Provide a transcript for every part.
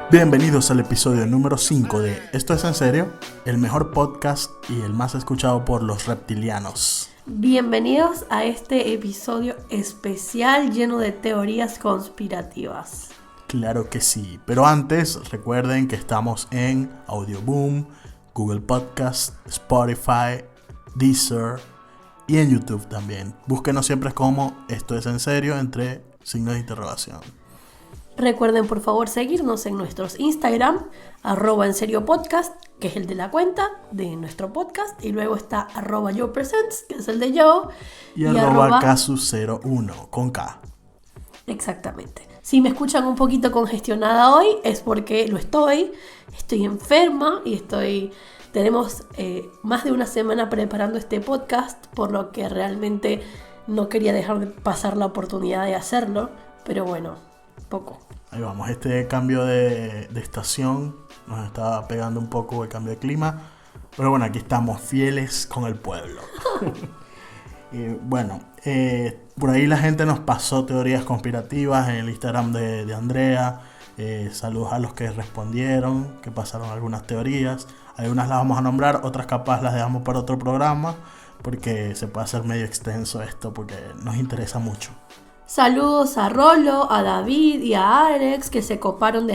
Bienvenidos al episodio número 5 de Esto es en serio, el mejor podcast y el más escuchado por los reptilianos. Bienvenidos a este episodio especial lleno de teorías conspirativas. Claro que sí, pero antes recuerden que estamos en Audioboom, Google Podcast, Spotify, Deezer y en YouTube también. Búsquenos siempre como Esto es en serio entre signos de interrogación. Recuerden por favor seguirnos en nuestros Instagram, @enseriopodcast, que es el de la cuenta de nuestro podcast, y luego está @yopresents, que es el de yo, y @casu01 con K. Exactamente. Si me escuchan un poquito congestionada hoy es porque lo estoy enferma y tenemos más de una semana preparando este podcast, por lo que realmente no quería dejar de pasar la oportunidad de hacerlo, pero bueno, poco. Ahí vamos, este cambio de estación nos está pegando un poco el cambio de clima, pero bueno, aquí estamos fieles con el pueblo. Por ahí la gente nos pasó teorías conspirativas en el Instagram de Andrea. Saludos a los que respondieron, que pasaron algunas teorías. Algunas las vamos a nombrar, otras capaz las dejamos para otro programa, porque se puede hacer medio extenso esto, porque nos interesa mucho. Saludos a Rolo, a David y a Alex, que se coparon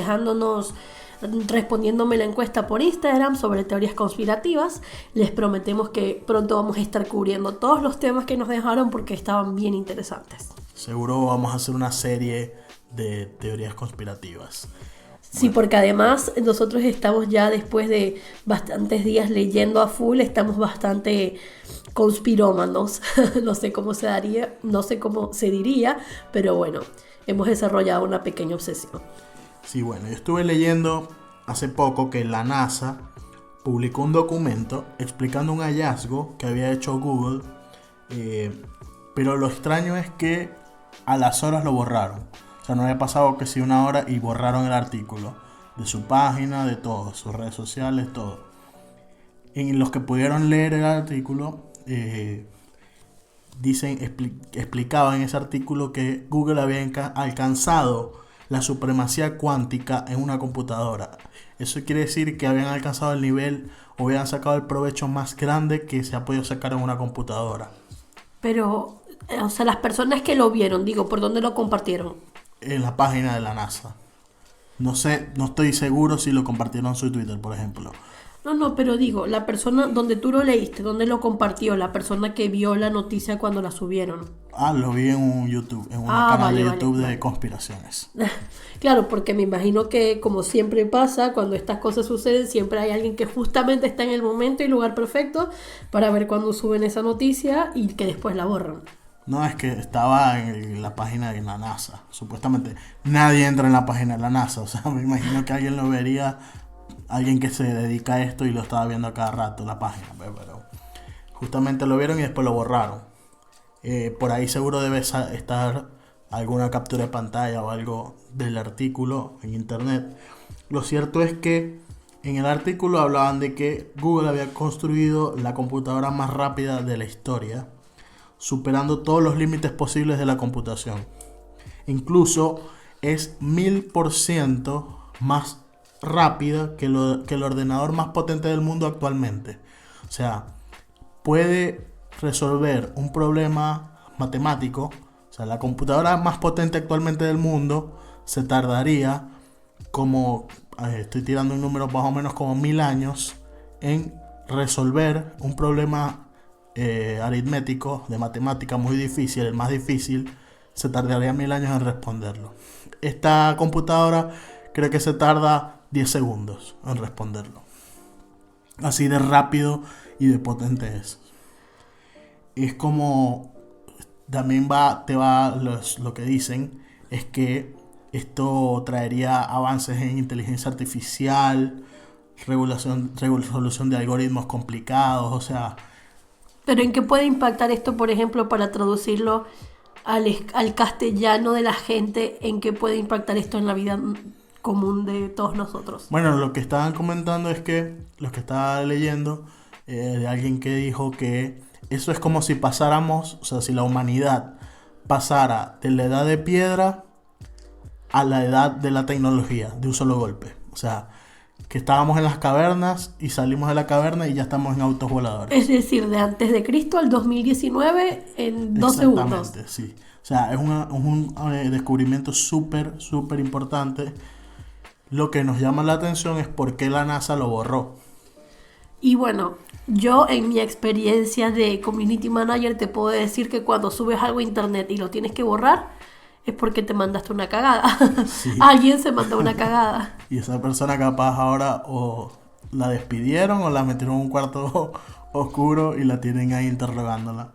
respondiéndome la encuesta por Instagram sobre teorías conspirativas. Les prometemos que pronto vamos a estar cubriendo todos los temas que nos dejaron porque estaban bien interesantes. Seguro vamos a hacer una serie de teorías conspirativas. Sí, porque además nosotros estamos ya después de bastantes días leyendo a full, estamos bastante conspirómanos. No sé cómo se diría, pero bueno, hemos desarrollado una pequeña obsesión. Sí, bueno, yo estuve leyendo hace poco que la NASA publicó un documento explicando un hallazgo que había hecho Google, pero lo extraño es que a las horas lo borraron. O sea, no había pasado que si una hora y borraron el artículo de su página, de todo, sus redes sociales, todo. En los que pudieron leer el artículo, explicaban en ese artículo que Google había alcanzado la supremacía cuántica en una computadora. Eso quiere decir que habían alcanzado el nivel o habían sacado el provecho más grande que se ha podido sacar en una computadora. Pero, o sea, las personas que lo vieron, ¿por dónde lo compartieron? En la página de la NASA. No sé, no estoy seguro si lo compartieron en su Twitter, por ejemplo. No, pero la persona donde tú lo leíste, ¿dónde lo compartió? La persona que vio la noticia cuando la subieron. Lo vi en un YouTube, en un canal de YouTube de conspiraciones. Claro, porque me imagino que, como siempre pasa, cuando estas cosas suceden, siempre hay alguien que justamente está en el momento y lugar perfecto para ver cuando suben esa noticia y que después la borran. No, es que estaba en la página de la NASA. Supuestamente nadie entra en la página de la NASA. O sea, me imagino que alguien lo vería, alguien que se dedica a esto y lo estaba viendo a cada rato la página. Pero justamente lo vieron y después lo borraron. Por ahí seguro debe estar alguna captura de pantalla o algo del artículo en internet. Lo cierto es que en el artículo hablaban de que Google había construido la computadora más rápida de la historia, superando todos los límites posibles de la computación. Incluso es 1000% más rápida que el ordenador más potente del mundo actualmente. O sea, puede resolver un problema matemático. O sea, la computadora más potente actualmente del mundo se tardaría estoy tirando un número más o menos como 1000 años en resolver un problema aritmético de matemática muy difícil. El más difícil se tardaría 1000 años en responderlo. Esta computadora creo que se tarda 10 segundos en responderlo. Así de rápido y de potente es. Es como también lo que dicen es que esto traería avances en inteligencia artificial, resolución de algoritmos complicados, o sea. Pero ¿en qué puede impactar esto, por ejemplo, para traducirlo al castellano de la gente? ¿En qué puede impactar esto en la vida común de todos nosotros? Bueno, lo que estaban comentando es que, lo que estaba leyendo, de alguien que dijo que eso es como si pasáramos, o sea, si la humanidad pasara de la edad de piedra a la edad de la tecnología de un solo golpe. O sea, que estábamos en las cavernas y salimos de la caverna y ya estamos en autos voladores. Es decir, de antes de Cristo al 2019 en 2 segundos. Exactamente, sí. O sea, es un descubrimiento súper, súper importante. Lo que nos llama la atención es por qué la NASA lo borró. Y bueno, yo en mi experiencia de community manager te puedo decir que cuando subes algo a internet y lo tienes que borrar, es porque te mandaste una cagada. Sí. Alguien se mandó una cagada. Y esa persona capaz ahora o la despidieron o la metieron en un cuarto oscuro y la tienen ahí interrogándola.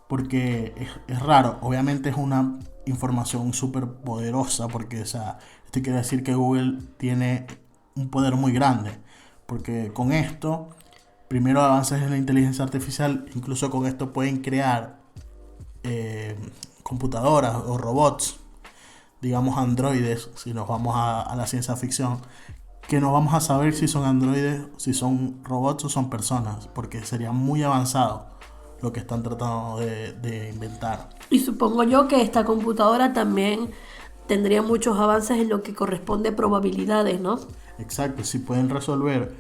Porque es raro, obviamente es una información súper poderosa, porque, o sea, esto quiere decir que Google tiene un poder muy grande. Porque con esto, primero avances en la inteligencia artificial, incluso con esto pueden crear computadoras o robots, digamos androides, si nos vamos a la ciencia ficción, que no vamos a saber si son androides, si son robots o son personas, porque sería muy avanzado lo que están tratando de inventar. Y supongo yo que esta computadora también tendría muchos avances en lo que corresponde a probabilidades, ¿no? Exacto, si pueden resolver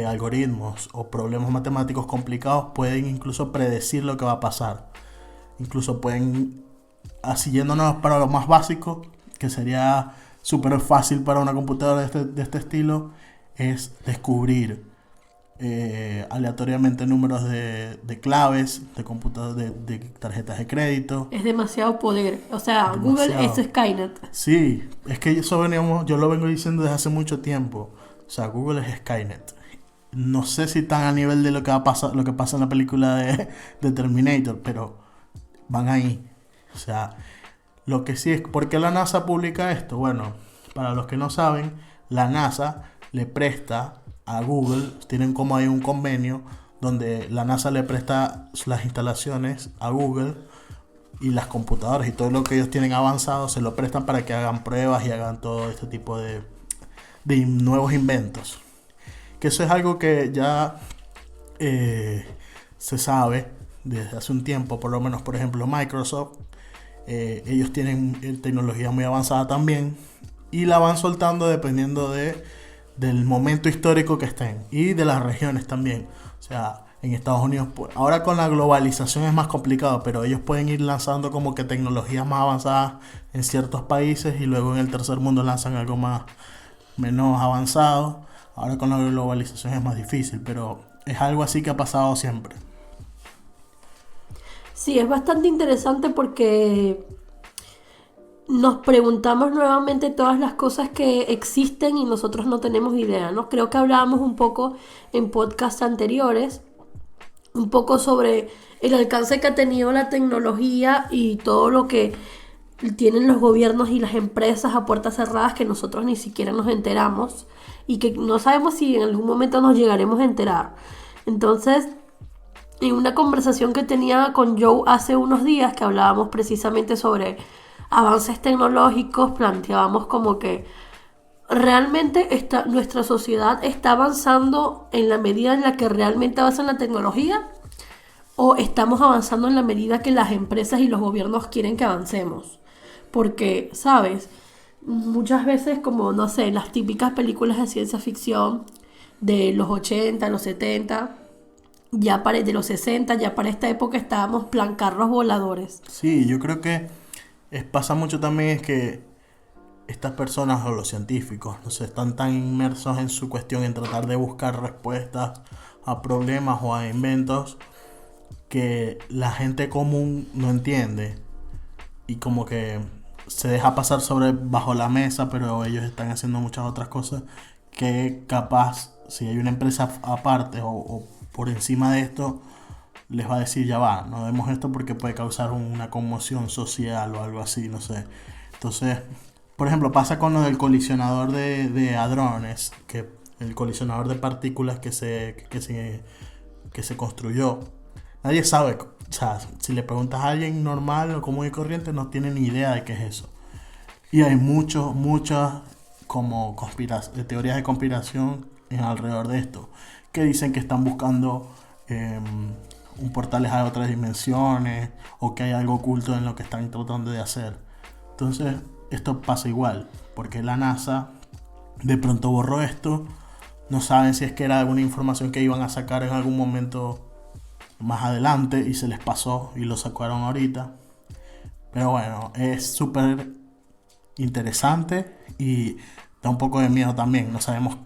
algoritmos o problemas matemáticos complicados, pueden incluso predecir lo que va a pasar. Incluso pueden, así yéndonos para lo más básico, que sería súper fácil para una computadora de este estilo, es descubrir aleatoriamente números de claves, de tarjetas de crédito. Es demasiado poder. O sea, Demasiado. Google es Skynet. Sí, es que yo lo vengo diciendo desde hace mucho tiempo. O sea, Google es Skynet. No sé si tan a nivel de lo que pasa en la película de Terminator, pero van ahí. O sea, lo que sí es, ¿por qué la NASA publica esto? Bueno, para los que no saben, la NASA le presta a Google, tienen como ahí un convenio donde la NASA le presta las instalaciones a Google y las computadoras y todo lo que ellos tienen avanzado se lo prestan para que hagan pruebas y hagan todo este tipo de nuevos inventos. Que eso es algo que ya se sabe desde hace un tiempo, por lo menos, por ejemplo, Microsoft, ellos tienen tecnología muy avanzada también y la van soltando dependiendo del momento histórico que estén y de las regiones también. O sea, en Estados Unidos, ahora con la globalización es más complicado, pero ellos pueden ir lanzando como que tecnologías más avanzadas en ciertos países y luego en el tercer mundo lanzan algo menos avanzado. Ahora con la globalización es más difícil, pero es algo así que ha pasado siempre. Sí, es bastante interesante porque nos preguntamos nuevamente todas las cosas que existen y nosotros no tenemos idea, ¿no? Creo que hablábamos un poco en podcasts anteriores, un poco sobre el alcance que ha tenido la tecnología y todo lo que tienen los gobiernos y las empresas a puertas cerradas que nosotros ni siquiera nos enteramos y que no sabemos si en algún momento nos llegaremos a enterar. Entonces, en una conversación que tenía con Joe hace unos días, que hablábamos precisamente sobre avances tecnológicos, planteábamos como que realmente nuestra sociedad está avanzando en la medida en la que realmente avanza la tecnología, o estamos avanzando en la medida que las empresas y los gobiernos quieren que avancemos. Porque, ¿sabes? Muchas veces, como, no sé, las típicas películas de ciencia ficción de los 80, los 70, de los 60, ya para esta época estábamos plan carros voladores. Sí, yo creo que pasa mucho también es que estas personas o los científicos, no sé, están tan inmersos en su cuestión, en tratar de buscar respuestas a problemas o a inventos, que la gente común no entiende y como que se deja pasar bajo la mesa, pero ellos están haciendo muchas otras cosas que capaz, si hay una empresa aparte o por encima de esto, les va a decir, ya va, no demos esto porque puede causar una conmoción social o algo así, no sé. Entonces, por ejemplo, pasa con lo del colisionador de hadrones, que el colisionador de partículas que se construyó. Nadie sabe, o sea, si le preguntas a alguien normal o común y corriente, no tiene ni idea de qué es eso. Y hay muchas como teorías de conspiración alrededor de esto, que dicen que están buscando un portales a otras dimensiones o que hay algo oculto en lo que están tratando de hacer. Entonces, esto pasa igual, porque la NASA de pronto borró esto. No saben si es que era alguna información que iban a sacar en algún momento más adelante y se les pasó y lo sacaron ahorita. Pero bueno, es súper interesante y da un poco de miedo también. No sabemos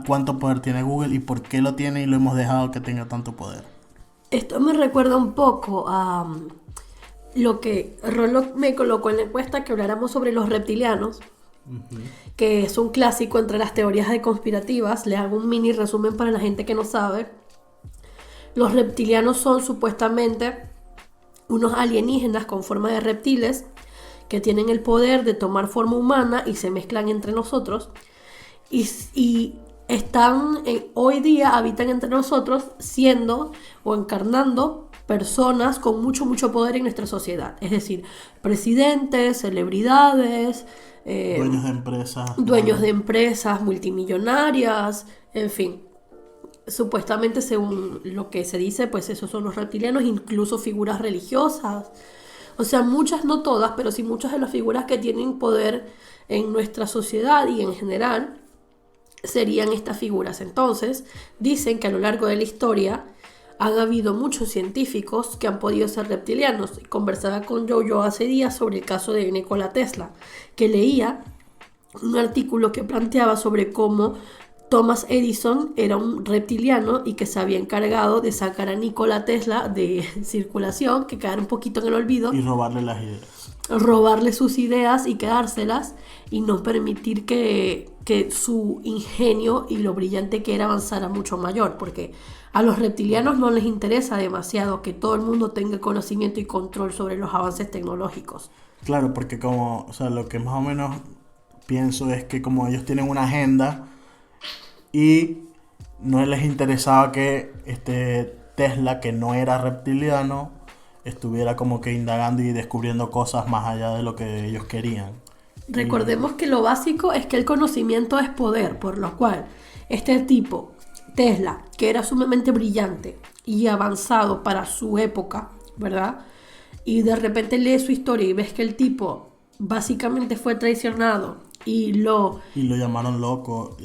cuánto poder tiene Google y por qué lo tiene y lo hemos dejado que tenga tanto poder. Esto me recuerda un poco a lo que Rollo me colocó en la encuesta, que habláramos sobre los reptilianos, que es un clásico entre las teorías de conspirativas. Les hago un mini resumen para la gente que no sabe. Los reptilianos son supuestamente unos alienígenas con forma de reptiles que tienen el poder de tomar forma humana y se mezclan entre nosotros y están hoy día habitan entre nosotros siendo o encarnando personas con mucho poder en nuestra sociedad, es decir, presidentes, celebridades, dueños de empresas multimillonarias, en fin. Supuestamente, según lo que se dice, pues esos son los reptilianos, incluso figuras religiosas. O sea, muchas, no todas, pero sí muchas de las figuras que tienen poder en nuestra sociedad y en general serían estas figuras. Entonces, dicen que a lo largo de la historia han habido muchos científicos que han podido ser reptilianos. Conversaba con Jojo hace días sobre el caso de Nikola Tesla, que leía un artículo que planteaba sobre cómo Thomas Edison era un reptiliano y que se había encargado de sacar a Nikola Tesla de circulación, que quedara un poquito en el olvido. Y robarle las ideas. Robarle sus ideas y quedárselas y no permitir que su ingenio y lo brillante que era avanzara mucho mayor, porque a los reptilianos no les interesa demasiado que todo el mundo tenga conocimiento y control sobre los avances tecnológicos. Claro, porque como, o sea, lo que más o menos pienso es que como ellos tienen una agenda y no les interesaba que Tesla, que no era reptiliano, estuviera como que indagando y descubriendo cosas más allá de lo que ellos querían. Recordemos que lo básico es que el conocimiento es poder, por lo cual este tipo, Tesla, que era sumamente brillante y avanzado para su época, ¿verdad? Y de repente lees su historia y ves que el tipo básicamente fue traicionado y lo llamaron loco.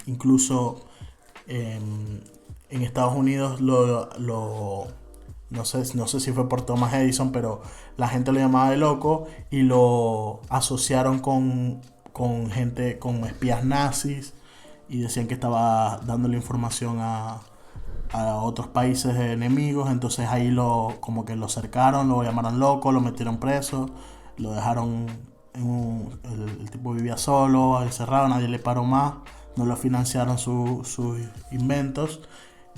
Incluso en Estados Unidos no sé si fue por Thomas Edison, pero la gente lo llamaba de loco y lo asociaron con gente, con espías nazis, y decían que estaba dándole información a otros países enemigos. Entonces ahí como que lo cercaron, lo llamaron loco, lo metieron preso, lo dejaron el tipo vivía solo, encerrado, nadie le paró más, no lo financiaron sus inventos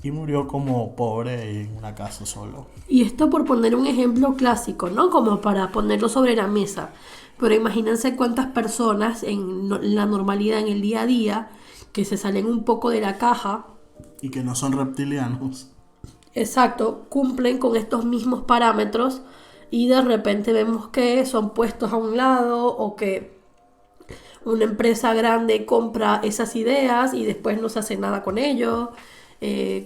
y murió como pobre en una casa solo. Y esto por poner un ejemplo clásico, ¿no? Como para ponerlo sobre la mesa. Pero imagínense cuántas personas en la normalidad, en el día a día, que se salen un poco de la caja. Y que no son reptilianos. Exacto, cumplen con estos mismos parámetros y de repente vemos que son puestos a un lado o que una empresa grande compra esas ideas y después no se hace nada con ello.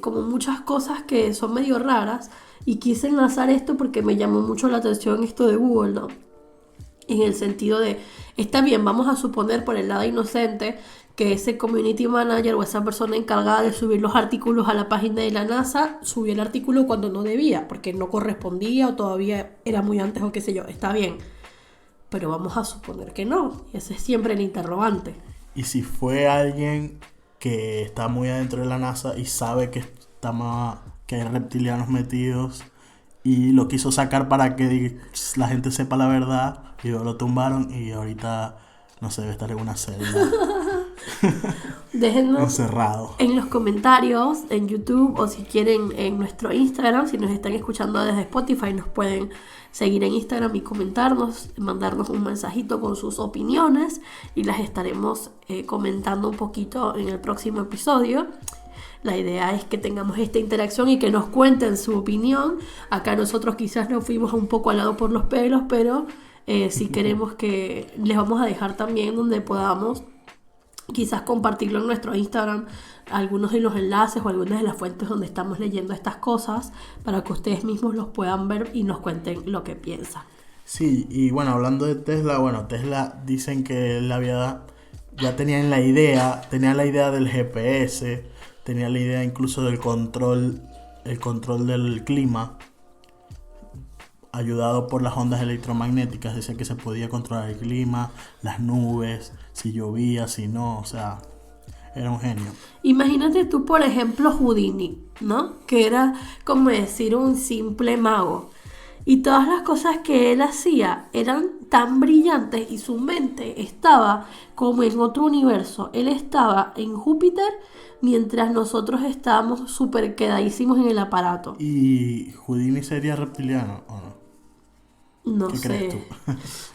Como muchas cosas que son medio raras, y quise enlazar esto porque me llamó mucho la atención esto de Google, ¿no? En el sentido de, está bien, vamos a suponer por el lado inocente que ese community manager o esa persona encargada de subir los artículos a la página de la NASA subió el artículo cuando no debía, porque no correspondía o todavía era muy antes o qué sé yo, está bien. Pero vamos a suponer que no, y ese es siempre el interrogante. Y si fue alguien que está muy adentro de la NASA y sabe que hay reptilianos metidos y lo quiso sacar para que la gente sepa la verdad, y lo tumbaron y ahorita no sé, debe estar en una celda. Déjennos encerrado en los comentarios en YouTube, o si quieren en nuestro Instagram, si nos están escuchando desde Spotify, nos pueden seguir en Instagram y comentarnos, mandarnos un mensajito con sus opiniones y las estaremos comentando un poquito en el próximo episodio. La idea es que tengamos esta interacción y que nos cuenten su opinión. Acá nosotros quizás nos fuimos un poco al lado por los pelos, pero si queremos que les vamos a dejar también donde podamos quizás compartirlo en nuestro Instagram, algunos de los enlaces o algunas de las fuentes donde estamos leyendo estas cosas, para que ustedes mismos los puedan ver y nos cuenten lo que piensan. Sí, y bueno, hablando de Tesla, Tesla dicen que él había ya tenían tenía la idea del GPS, tenía la idea incluso del el control del clima, ayudado por las ondas electromagnéticas. Decía que se podía controlar el clima, las nubes, si llovía, si no, o sea, era un genio. Imagínate tú, por ejemplo, Houdini, ¿no? Que era como decir un simple mago. Y todas las cosas que él hacía eran tan brillantes y su mente estaba como en otro universo. Él estaba en Júpiter mientras nosotros estábamos súper quedadísimos en el aparato. ¿Y Houdini sería reptiliano o no? No ¿Qué sé. crees tú?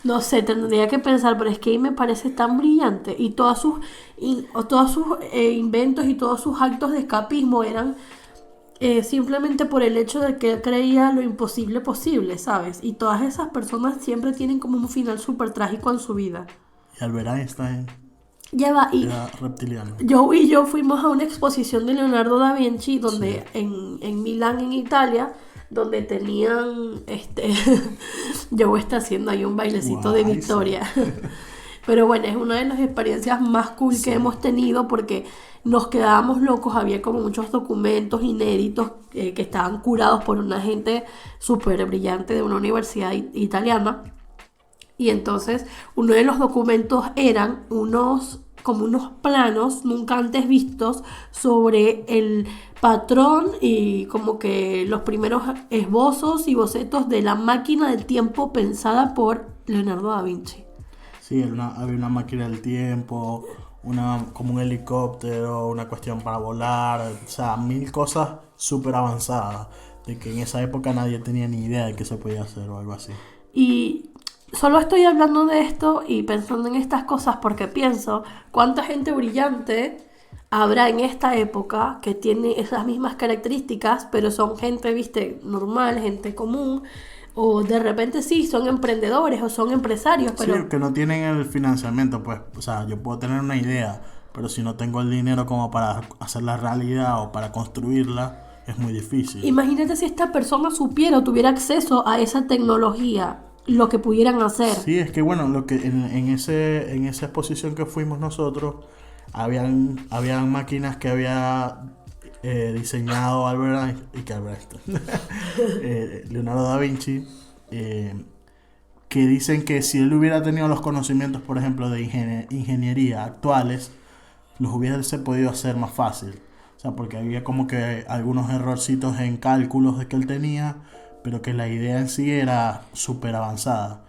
No sé, tendría que pensar, pero es que ahí me parece tan brillante. Y todos sus inventos y todos sus actos de escapismo eran simplemente por el hecho de que él creía lo imposible posible, ¿sabes? Y todas esas personas siempre tienen como un final súper trágico en su vida. Y Albert Einstein Ya va, y era reptiliano. yo fuimos a una exposición de Leonardo da Vinci, donde en Milán, en Italia, donde tenían, Joe está haciendo ahí un bailecito de Guay, Victoria. Pero bueno, es una de las experiencias más cool que hemos tenido porque nos quedábamos locos. Había como muchos documentos inéditos que estaban curados por una gente súper brillante de una universidad italiana. Y entonces uno de los documentos eran como unos planos nunca antes vistos sobre el patrón y como que los primeros esbozos y bocetos de la máquina del tiempo pensada por Leonardo da Vinci. Sí, había una máquina del tiempo, como un helicóptero, una cuestión para volar, o sea, 1000 cosas súper avanzadas, de que en esa época nadie tenía ni idea de qué se podía hacer o algo así. Y solo estoy hablando de esto y pensando en estas cosas porque pienso cuánta gente brillante habrá en esta época que tiene esas mismas características, pero son gente, viste, normal, gente común, o de repente sí, son emprendedores o son empresarios, pero Sí, que no tienen el financiamiento, pues, o sea, yo puedo tener una idea, pero si no tengo el dinero como para hacerla realidad o para construirla, es muy difícil. imagínate si esta persona supiera o tuviera acceso a esa tecnología, lo que pudieran hacer. Sí, es que bueno, lo que en esa exposición que fuimos nosotros, habían máquinas que había diseñado Leonardo da Vinci, que dicen que si él hubiera tenido los conocimientos, por ejemplo, de ingeniería actuales, los hubiese podido hacer más fácil. O sea, porque había como que algunos errorcitos en cálculos de que él tenía, pero que la idea en sí era súper avanzada.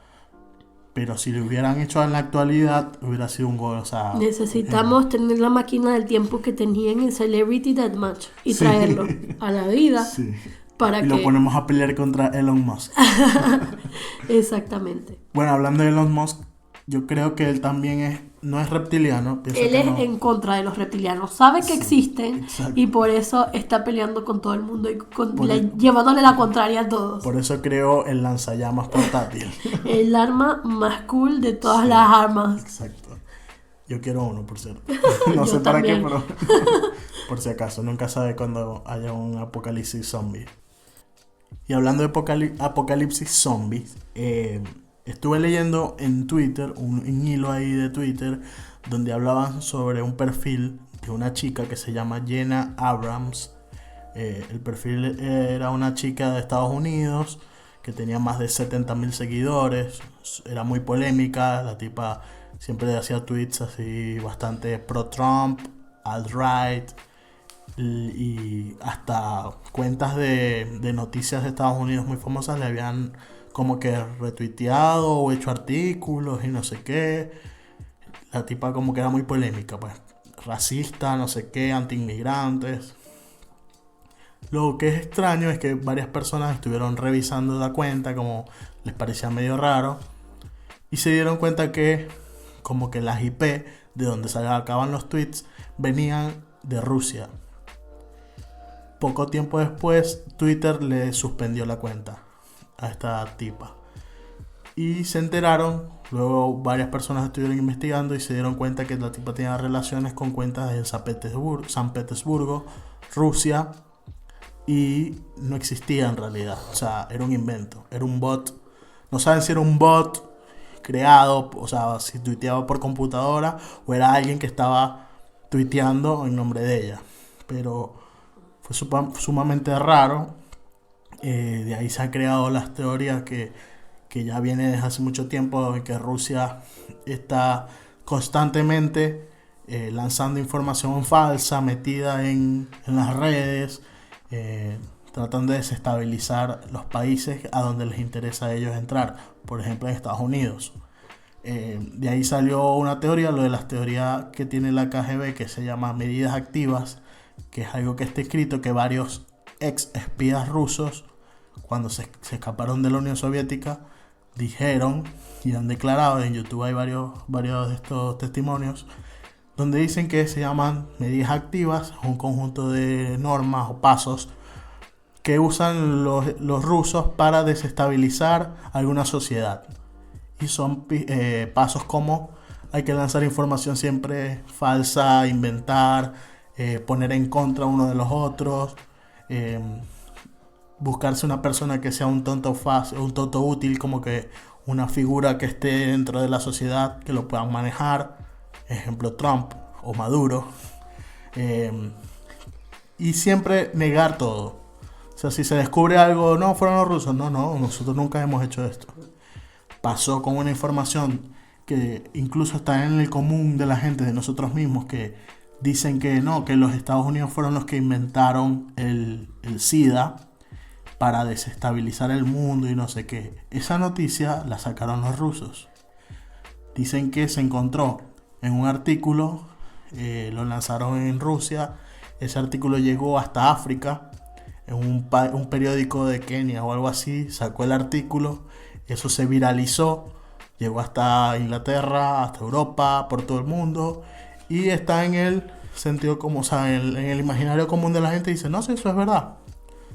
Pero si lo hubieran hecho en la actualidad, hubiera sido un gol, o sea... Necesitamos tener la máquina del tiempo que tenían en Celebrity Deathmatch y Sí. traerlo a la vida Sí. para Y que... lo ponemos a pelear contra Elon Musk. Exactamente. Bueno, hablando de Elon Musk, yo creo que él también no es reptiliano. Pienso Él que es no. en contra de los reptilianos, sabe que Sí, existen exacto. y por eso está peleando con todo el mundo y Por llevándole la contraria a todos. Por eso creó el lanzallamas portátil. El arma más cool de todas Sí. las armas. Exacto. Yo quiero uno, por cierto. No Yo sé para también. qué, pero por si acaso. Nunca sabe cuando haya un apocalipsis zombie. Y hablando de apocalipsis zombies, estuve leyendo en Twitter, un hilo ahí de Twitter, donde hablaban sobre un perfil de una chica que se llama Jenna Abrams. El perfil era una chica de Estados Unidos que tenía más de 70,000 seguidores. Era muy polémica, la tipa siempre hacía tweets así bastante pro-Trump, alt-right, y hasta cuentas de noticias de Estados Unidos muy famosas le habían como que retuiteado o hecho artículos y no sé qué. La tipa como que era muy polémica, pues racista, no sé qué, anti-inmigrantes. Lo que es extraño es que varias personas estuvieron revisando la cuenta, como les parecía medio raro, y se dieron cuenta que como que las IP de donde sacaban los tweets venían de Rusia. Poco tiempo después, Twitter le suspendió la cuenta a esta tipa. Y se enteraron, luego varias personas estuvieron investigando y se dieron cuenta que la tipa tenía relaciones con cuentas en San Petersburgo, Rusia, y no existía en realidad. O sea, era un invento, era un bot. No saben si era un bot creado, o sea, si tuiteaba por computadora o era alguien que estaba tuiteando en nombre de ella. Pero fue sumamente raro. De ahí se han creado las teorías que ya viene desde hace mucho tiempo, de que Rusia está constantemente lanzando información falsa, metida en las redes, tratando de desestabilizar los países a donde les interesa a ellos entrar, por ejemplo en Estados Unidos. De ahí salió una teoría, lo de las teorías que tiene la KGB, que se llama medidas activas, que es algo que está escrito, que varios ex espías rusos, cuando se escaparon de la Unión Soviética, dijeron y han declarado, en YouTube hay varios de estos testimonios, donde dicen que se llaman medidas activas, un conjunto de normas o pasos que usan los rusos para desestabilizar alguna sociedad. Y son pasos como: hay que lanzar información siempre falsa, inventar, poner en contra uno de los otros, buscarse una persona que sea un tonto fácil, un tonto útil, como que una figura que esté dentro de la sociedad, que lo puedan manejar, ejemplo Trump o Maduro, y siempre negar todo. O sea, si se descubre algo, no, fueron los rusos, no, nosotros nunca hemos hecho esto. Pasó con una información que incluso está en el común de la gente, de nosotros mismos, que dicen que no, que los Estados Unidos fueron los que inventaron el SIDA para desestabilizar el mundo y no sé qué. Esa noticia la sacaron los rusos. Dicen que se encontró en un artículo, lo lanzaron en Rusia, ese artículo llegó hasta África, en un periódico de Kenia o algo así, sacó el artículo, eso se viralizó, llegó hasta Inglaterra, hasta Europa, por todo el mundo, y está en el sentido como, o sea, en el imaginario común de la gente, dice, no sé, eso es verdad.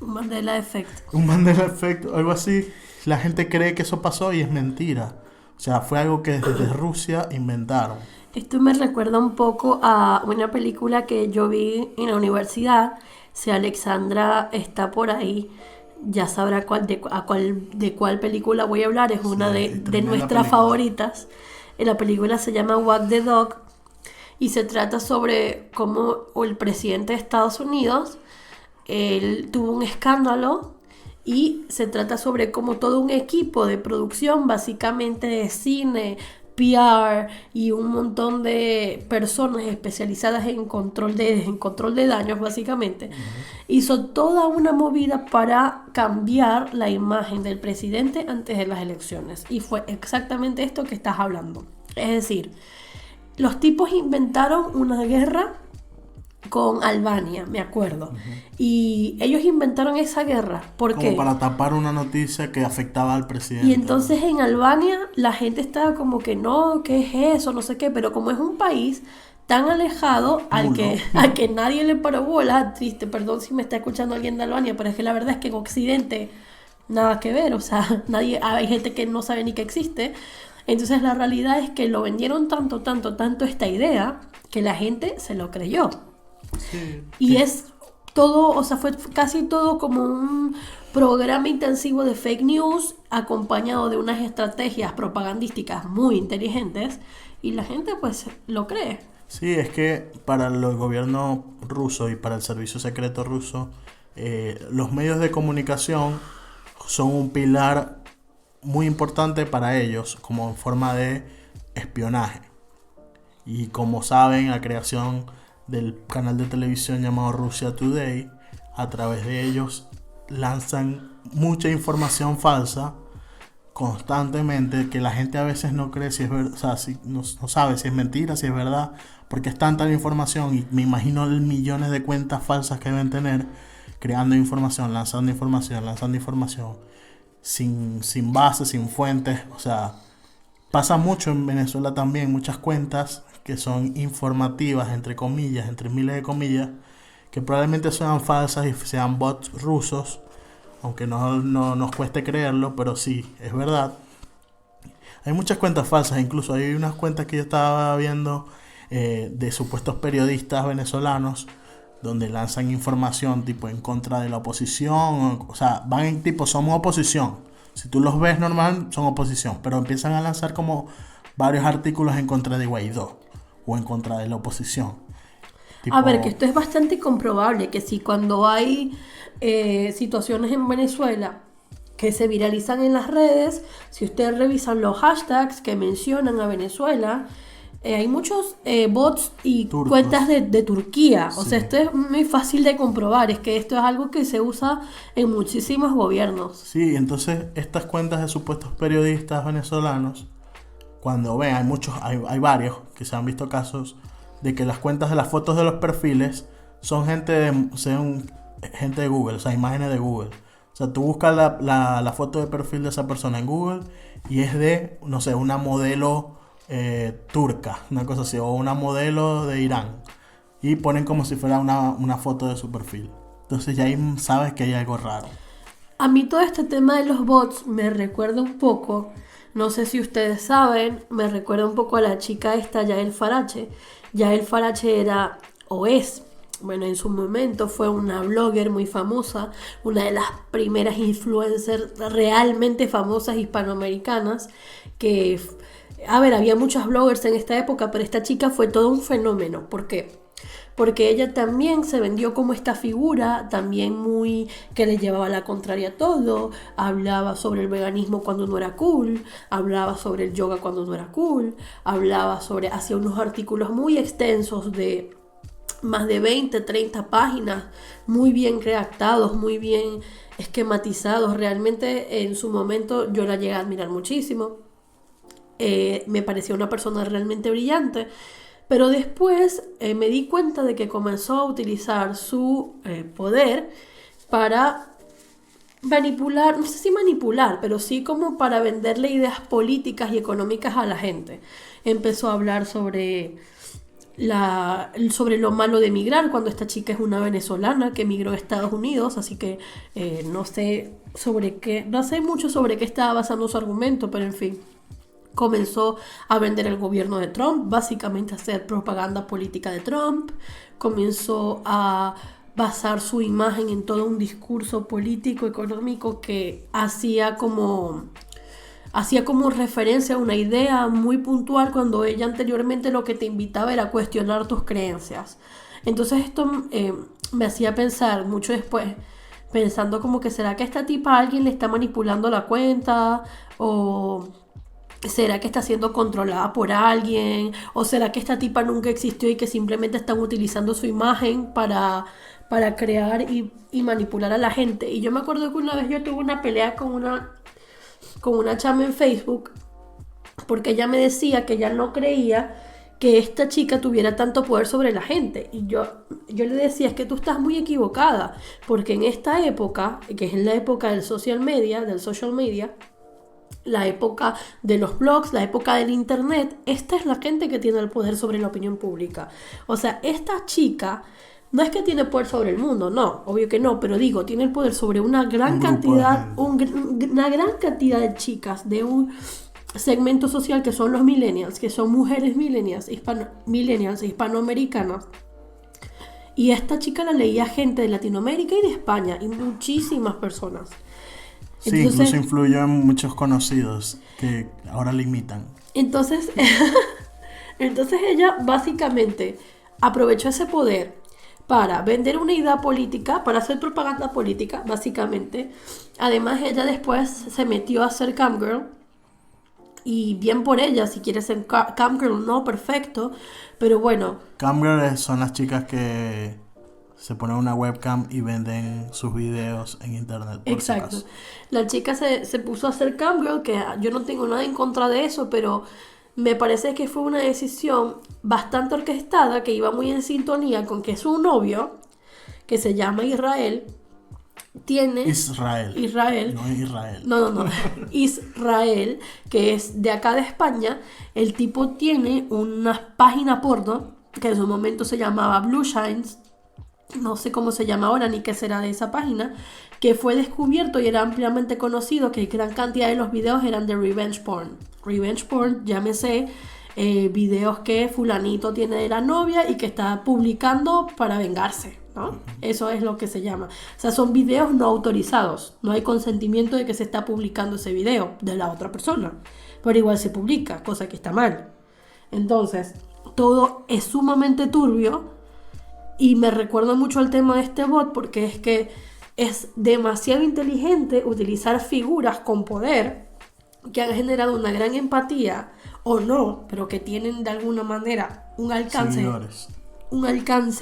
Un Mandela Effect. Un Mandela Effect, algo así. La gente cree que eso pasó y es mentira. O sea, fue algo que desde Rusia inventaron. Esto me recuerda un poco a una película que yo vi en la universidad. Si Alexandra está por ahí, ya sabrá de cuál película voy a hablar. Es una de nuestras favoritas. La película se llama Walk the Dog y se trata sobre cómo el presidente de Estados Unidos, él tuvo un escándalo, y se trata sobre cómo todo un equipo de producción, básicamente de cine, PR y un montón de personas especializadas en control de daños, básicamente, hizo toda una movida para cambiar la imagen del presidente antes de las elecciones. Y fue exactamente esto que estás hablando. Es decir, los tipos inventaron una guerra con Albania, me acuerdo. Y ellos inventaron esa guerra. ¿Por qué? Como para tapar una noticia que afectaba al presidente. Y entonces en Albania la gente estaba como que no, ¿qué es eso? No sé qué. Pero como es un país tan alejado al que nadie le paró bola, triste, perdón si me está escuchando alguien de Albania, pero es que la verdad es que en Occidente nada que ver. O sea, hay gente que no sabe ni que existe. Entonces la realidad es que lo vendieron tanto esta idea, que la gente se lo creyó. Sí, y sí. Es todo, o sea, fue casi todo como un programa intensivo de fake news acompañado de unas estrategias propagandísticas muy inteligentes, y la gente pues lo cree. Sí, es que para el gobierno ruso y para el servicio secreto ruso, los medios de comunicación son un pilar muy importante para ellos como forma de espionaje. Y como saben, la creación del canal de televisión llamado Russia Today, a través de ellos lanzan mucha información falsa constantemente, que la gente a veces no cree si es verdad, o sea, no sabe si es mentira, si es verdad, porque es tanta la información, y me imagino millones de cuentas falsas que deben tener, creando información, lanzando información, sin base, sin fuentes. O sea, pasa mucho en Venezuela también, muchas cuentas que son informativas, entre comillas, entre miles de comillas, que probablemente sean falsas y sean bots rusos, aunque no nos cueste creerlo, pero sí, es verdad. Hay muchas cuentas falsas, incluso hay unas cuentas que yo estaba viendo de supuestos periodistas venezolanos, donde lanzan información tipo en contra de la oposición, o sea, van en tipo, somos oposición, Si tú los ves normal, son oposición, pero empiezan a lanzar como varios artículos en contra de Guaidó o en contra de la oposición. A ver, que esto es bastante comprobable, que si cuando hay situaciones en Venezuela que se viralizan en las redes, si ustedes revisan los hashtags que mencionan a Venezuela, hay muchos bots y Turcos. cuentas de Turquía. O Sí. sea, esto es muy fácil de comprobar, es que esto es algo que se usa en muchísimos gobiernos. Sí, entonces estas cuentas de supuestos periodistas venezolanos, cuando ven, hay varios que se han visto casos de que las cuentas de las fotos de los perfiles son gente de Google, o sea, imágenes de Google. O sea, tú buscas la foto de perfil de esa persona en Google y es de, no sé, una modelo turca, una cosa así, o una modelo de Irán. Y ponen como si fuera una foto de su perfil. Entonces ya ahí sabes que hay algo raro. A mí todo este tema de los bots me recuerda un poco, no sé si ustedes saben, me recuerda un poco a la chica esta, Yael Farache. Yael Farache era, o es, bueno, en su momento fue una blogger muy famosa, una de las primeras influencers realmente famosas hispanoamericanas, que, a ver, había muchas bloggers en esta época, pero esta chica fue todo un fenómeno. ¿Por qué? Porque ella también se vendió como esta figura, también muy que le llevaba la contraria a todo, hablaba sobre el veganismo cuando no era cool, hablaba sobre el yoga cuando no era cool, hacía unos artículos muy extensos de más de 20, 30 páginas, muy bien redactados, muy bien esquematizados. Realmente en su momento yo la llegué a admirar muchísimo. Me parecía una persona realmente brillante. Pero después me di cuenta de que comenzó a utilizar su poder para manipular, no sé si manipular, pero sí como para venderle ideas políticas y económicas a la gente. Empezó a hablar sobre lo malo de emigrar, cuando esta chica es una venezolana que emigró a Estados Unidos, así que no sé mucho sobre qué estaba basando su argumento, pero en fin. Comenzó a vender el gobierno de Trump, básicamente a hacer propaganda política de Trump. Comenzó a basar su imagen en todo un discurso político, económico que hacía como referencia a una idea muy puntual, cuando ella anteriormente lo que te invitaba era a cuestionar tus creencias. Entonces esto me hacía pensar mucho después, pensando como que ¿será que a esta tipa alguien le está manipulando la cuenta? ¿O será que está siendo controlada por alguien? ¿O será que esta tipa nunca existió y que simplemente están utilizando su imagen para crear y manipular a la gente? Y yo me acuerdo que una vez yo tuve una pelea con una chama en Facebook, porque ella me decía que ella no creía que esta chica tuviera tanto poder sobre la gente. Y yo le decía, es que tú estás muy equivocada, porque en esta época, que es la época del social media, la época de los blogs, la época del internet, esta es la gente que tiene el poder sobre la opinión pública. O sea, esta chica no es que tiene poder sobre el mundo, no, obvio que no, pero digo, tiene el poder sobre una gran cantidad de chicas, de un segmento social que son los millennials, que son mujeres millennials hispanoamericanas. Y esta chica la leía gente de Latinoamérica y de España, y muchísimas personas. Sí, Entonces, incluso influyó en muchos conocidos que ahora la imitan. Entonces ella básicamente aprovechó ese poder para vender una idea política, para hacer propaganda política, básicamente. Además, ella después se metió a ser camgirl. Y bien por ella, si quieres ser camgirl, no, perfecto. Pero bueno. Camgirl son las chicas que se ponen una webcam y venden sus videos en internet. Exacto. La chica se puso a ser camgirl, que yo no tengo nada en contra de eso, pero me parece que fue una decisión bastante orquestada, que iba muy en sintonía con que su novio, que se llama Israel, tiene... Israel. No Israel. No. Israel, que es de acá de España. El tipo tiene una página porno, que en su momento se llamaba Blue Shines. No sé cómo se llama ahora ni qué será de esa página, que fue descubierto y era ampliamente conocido que gran cantidad de los videos eran de revenge porn. Revenge porn, llámese videos que fulanito tiene de la novia y que está publicando para vengarse, ¿no? Eso es lo que se llama. O sea, son videos no autorizados. No hay consentimiento de que se está publicando ese video de la otra persona. Pero igual se publica, cosa que está mal. Entonces, todo es sumamente turbio. Y me recuerda mucho al tema de este bot porque es que es demasiado inteligente utilizar figuras con poder que han generado una gran empatía o no, pero que tienen de alguna manera un alcance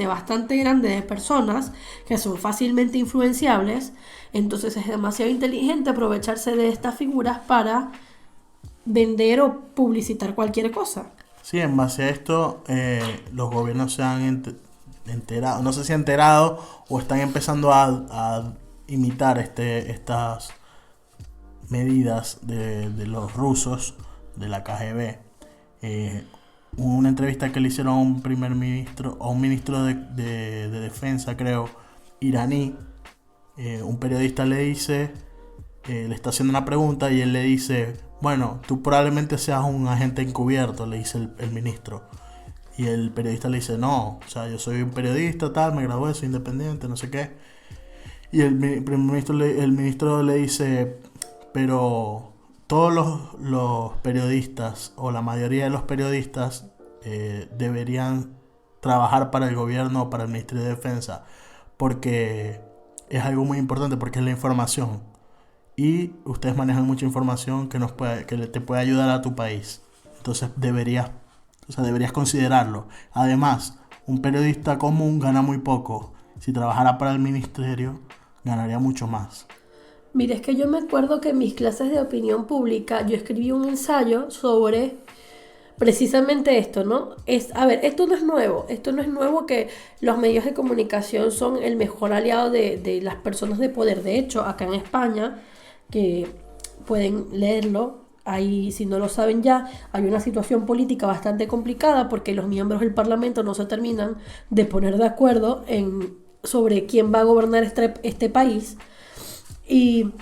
bastante grande de personas que son fácilmente influenciables. Entonces es demasiado inteligente aprovecharse de estas figuras para vender o publicitar cualquier cosa. Sí, en base a esto, los gobiernos se han enterado, no sé si han enterado o están empezando a imitar estas medidas de los rusos, de la KGB. Hubo una entrevista que le hicieron a un primer ministro, o un ministro de defensa, creo, iraní. Un periodista le dice, le está haciendo una pregunta y él le dice, bueno, tú probablemente seas un agente encubierto, le dice el ministro. Y el periodista le dice, no, o sea, yo soy un periodista, tal, me gradué, soy independiente, no sé qué. Y el ministro le dice, pero todos los periodistas, o la mayoría de los periodistas, deberían trabajar para el gobierno o para el Ministerio de Defensa, porque es algo muy importante, porque es la información. Y ustedes manejan mucha información que te puede ayudar a tu país. Entonces deberías considerarlo. Además, un periodista común gana muy poco. Si trabajara para el ministerio, ganaría mucho más. Mire, es que yo me acuerdo que en mis clases de opinión pública yo escribí un ensayo sobre precisamente esto, ¿no? Esto no es nuevo que los medios de comunicación son el mejor aliado de las personas de poder. De hecho, acá en España, que pueden leerlo, ahí, si no lo saben ya, hay una situación política bastante complicada porque los miembros del Parlamento no se terminan de poner de acuerdo sobre quién va a gobernar este país. Y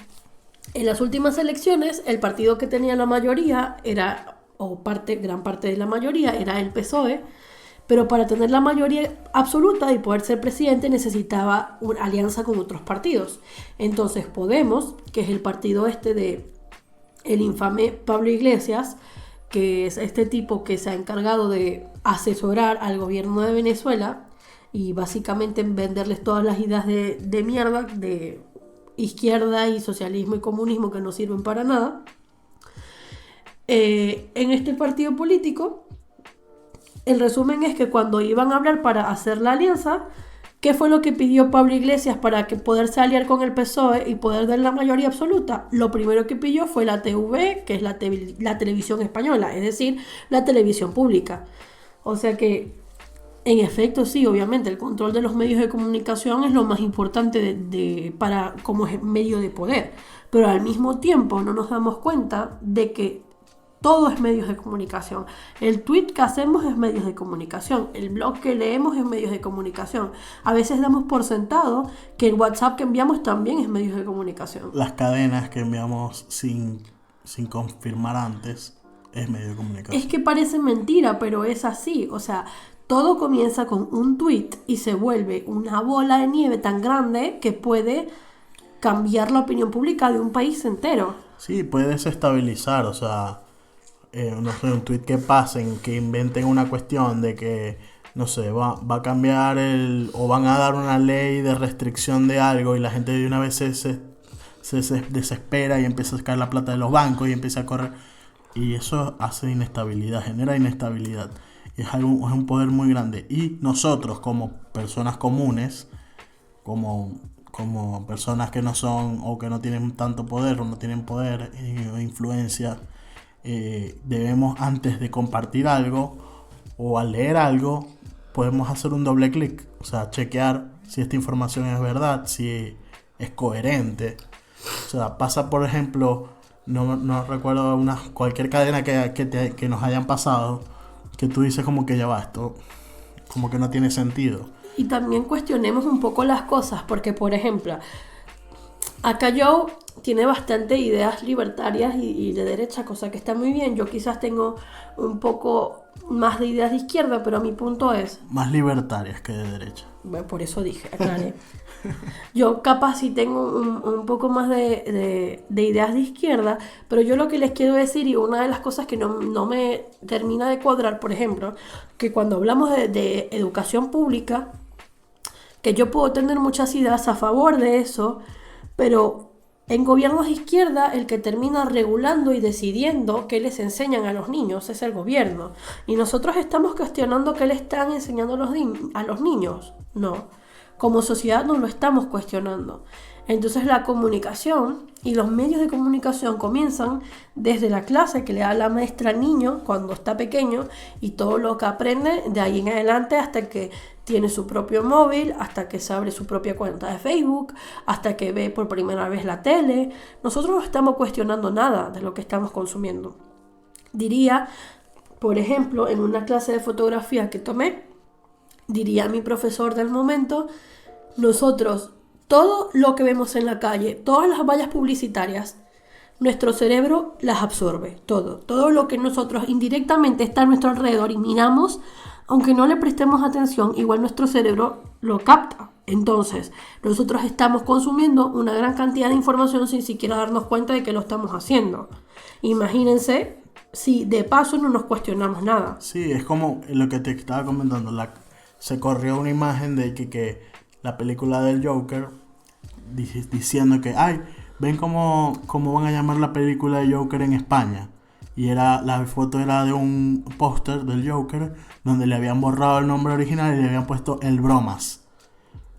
en las últimas elecciones, el partido que tenía la mayoría gran parte de la mayoría era el PSOE, pero para tener la mayoría absoluta y poder ser presidente necesitaba una alianza con otros partidos. Entonces Podemos, que es el partido de el infame Pablo Iglesias, que es este tipo que se ha encargado de asesorar al gobierno de Venezuela y básicamente venderles todas las ideas de mierda de izquierda y socialismo y comunismo que no sirven para nada. En este partido político, el resumen es que cuando iban a hablar para hacer la alianza, ¿qué fue lo que pidió Pablo Iglesias para poderse aliar con el PSOE y poder dar la mayoría absoluta? Lo primero que pidió fue la TV, que es la televisión española, es decir, la televisión pública. O sea que, en efecto, sí, obviamente, el control de los medios de comunicación es lo más importante como medio de poder. Pero al mismo tiempo no nos damos cuenta de que todo es medios de comunicación. El tweet que hacemos es medios de comunicación. El blog que leemos es medios de comunicación. A veces damos por sentado que el WhatsApp que enviamos también es medios de comunicación. Las cadenas que enviamos sin confirmar antes es medio de comunicación. Es que parece mentira, pero es así. O sea, todo comienza con un tweet y se vuelve una bola de nieve tan grande que puede cambiar la opinión pública de un país entero. Sí, puede desestabilizar, o sea... no sé, un tweet que pasen, que inventen una cuestión de que, no sé, va a cambiar o van a dar una ley de restricción de algo y la gente de una vez se desespera y empieza a sacar la plata de los bancos y empieza a correr. Y eso hace inestabilidad, genera inestabilidad. Y es un poder muy grande. Y nosotros como personas comunes, como personas que no son o que no tienen tanto poder o no tienen poder o influencia, debemos, antes de compartir algo o al leer algo, podemos hacer un doble clic, o sea, chequear si esta información es verdad, si es coherente. O sea, pasa, por ejemplo, no recuerdo cualquier cadena que nos hayan pasado, que tú dices como que ya va, esto como que no tiene sentido. Y también cuestionemos un poco las cosas, porque por ejemplo, acá Joe tiene bastante ideas libertarias y de derecha, cosa que está muy bien. Yo quizás tengo un poco más de ideas de izquierda, pero mi punto es... Más libertarias que de derecha. Bueno, por eso dije, aclaré. Yo capaz sí tengo un poco más de ideas de izquierda, pero yo lo que les quiero decir, y una de las cosas que no me termina de cuadrar, por ejemplo, que cuando hablamos de educación pública, que yo puedo tener muchas ideas a favor de eso, pero en gobiernos de izquierda el que termina regulando y decidiendo qué les enseñan a los niños es el gobierno. Y nosotros estamos cuestionando qué le están enseñando a los niños. No, como sociedad no lo estamos cuestionando. Entonces la comunicación y los medios de comunicación comienzan desde la clase que le da la maestra al niño cuando está pequeño y todo lo que aprende de ahí en adelante hasta que tiene su propio móvil, hasta que se abre su propia cuenta de Facebook, hasta que ve por primera vez la tele. Nosotros no estamos cuestionando nada de lo que estamos consumiendo. Diría, por ejemplo, en una clase de fotografía que tomé, diría mi profesor del momento, nosotros, todo lo que vemos en la calle, todas las vallas publicitarias, nuestro cerebro las absorbe, todo lo que nosotros indirectamente está a nuestro alrededor y miramos, aunque no le prestemos atención, igual nuestro cerebro lo capta. Entonces, nosotros estamos consumiendo una gran cantidad de información sin siquiera darnos cuenta de que lo estamos haciendo. Imagínense si de paso no nos cuestionamos nada. Sí, es como lo que te estaba comentando, se corrió una imagen de que la película del Joker diciendo que, ay, ven cómo van a llamar la película de Joker en España. Y la foto era de un póster del Joker donde le habían borrado el nombre original y le habían puesto El Bromas.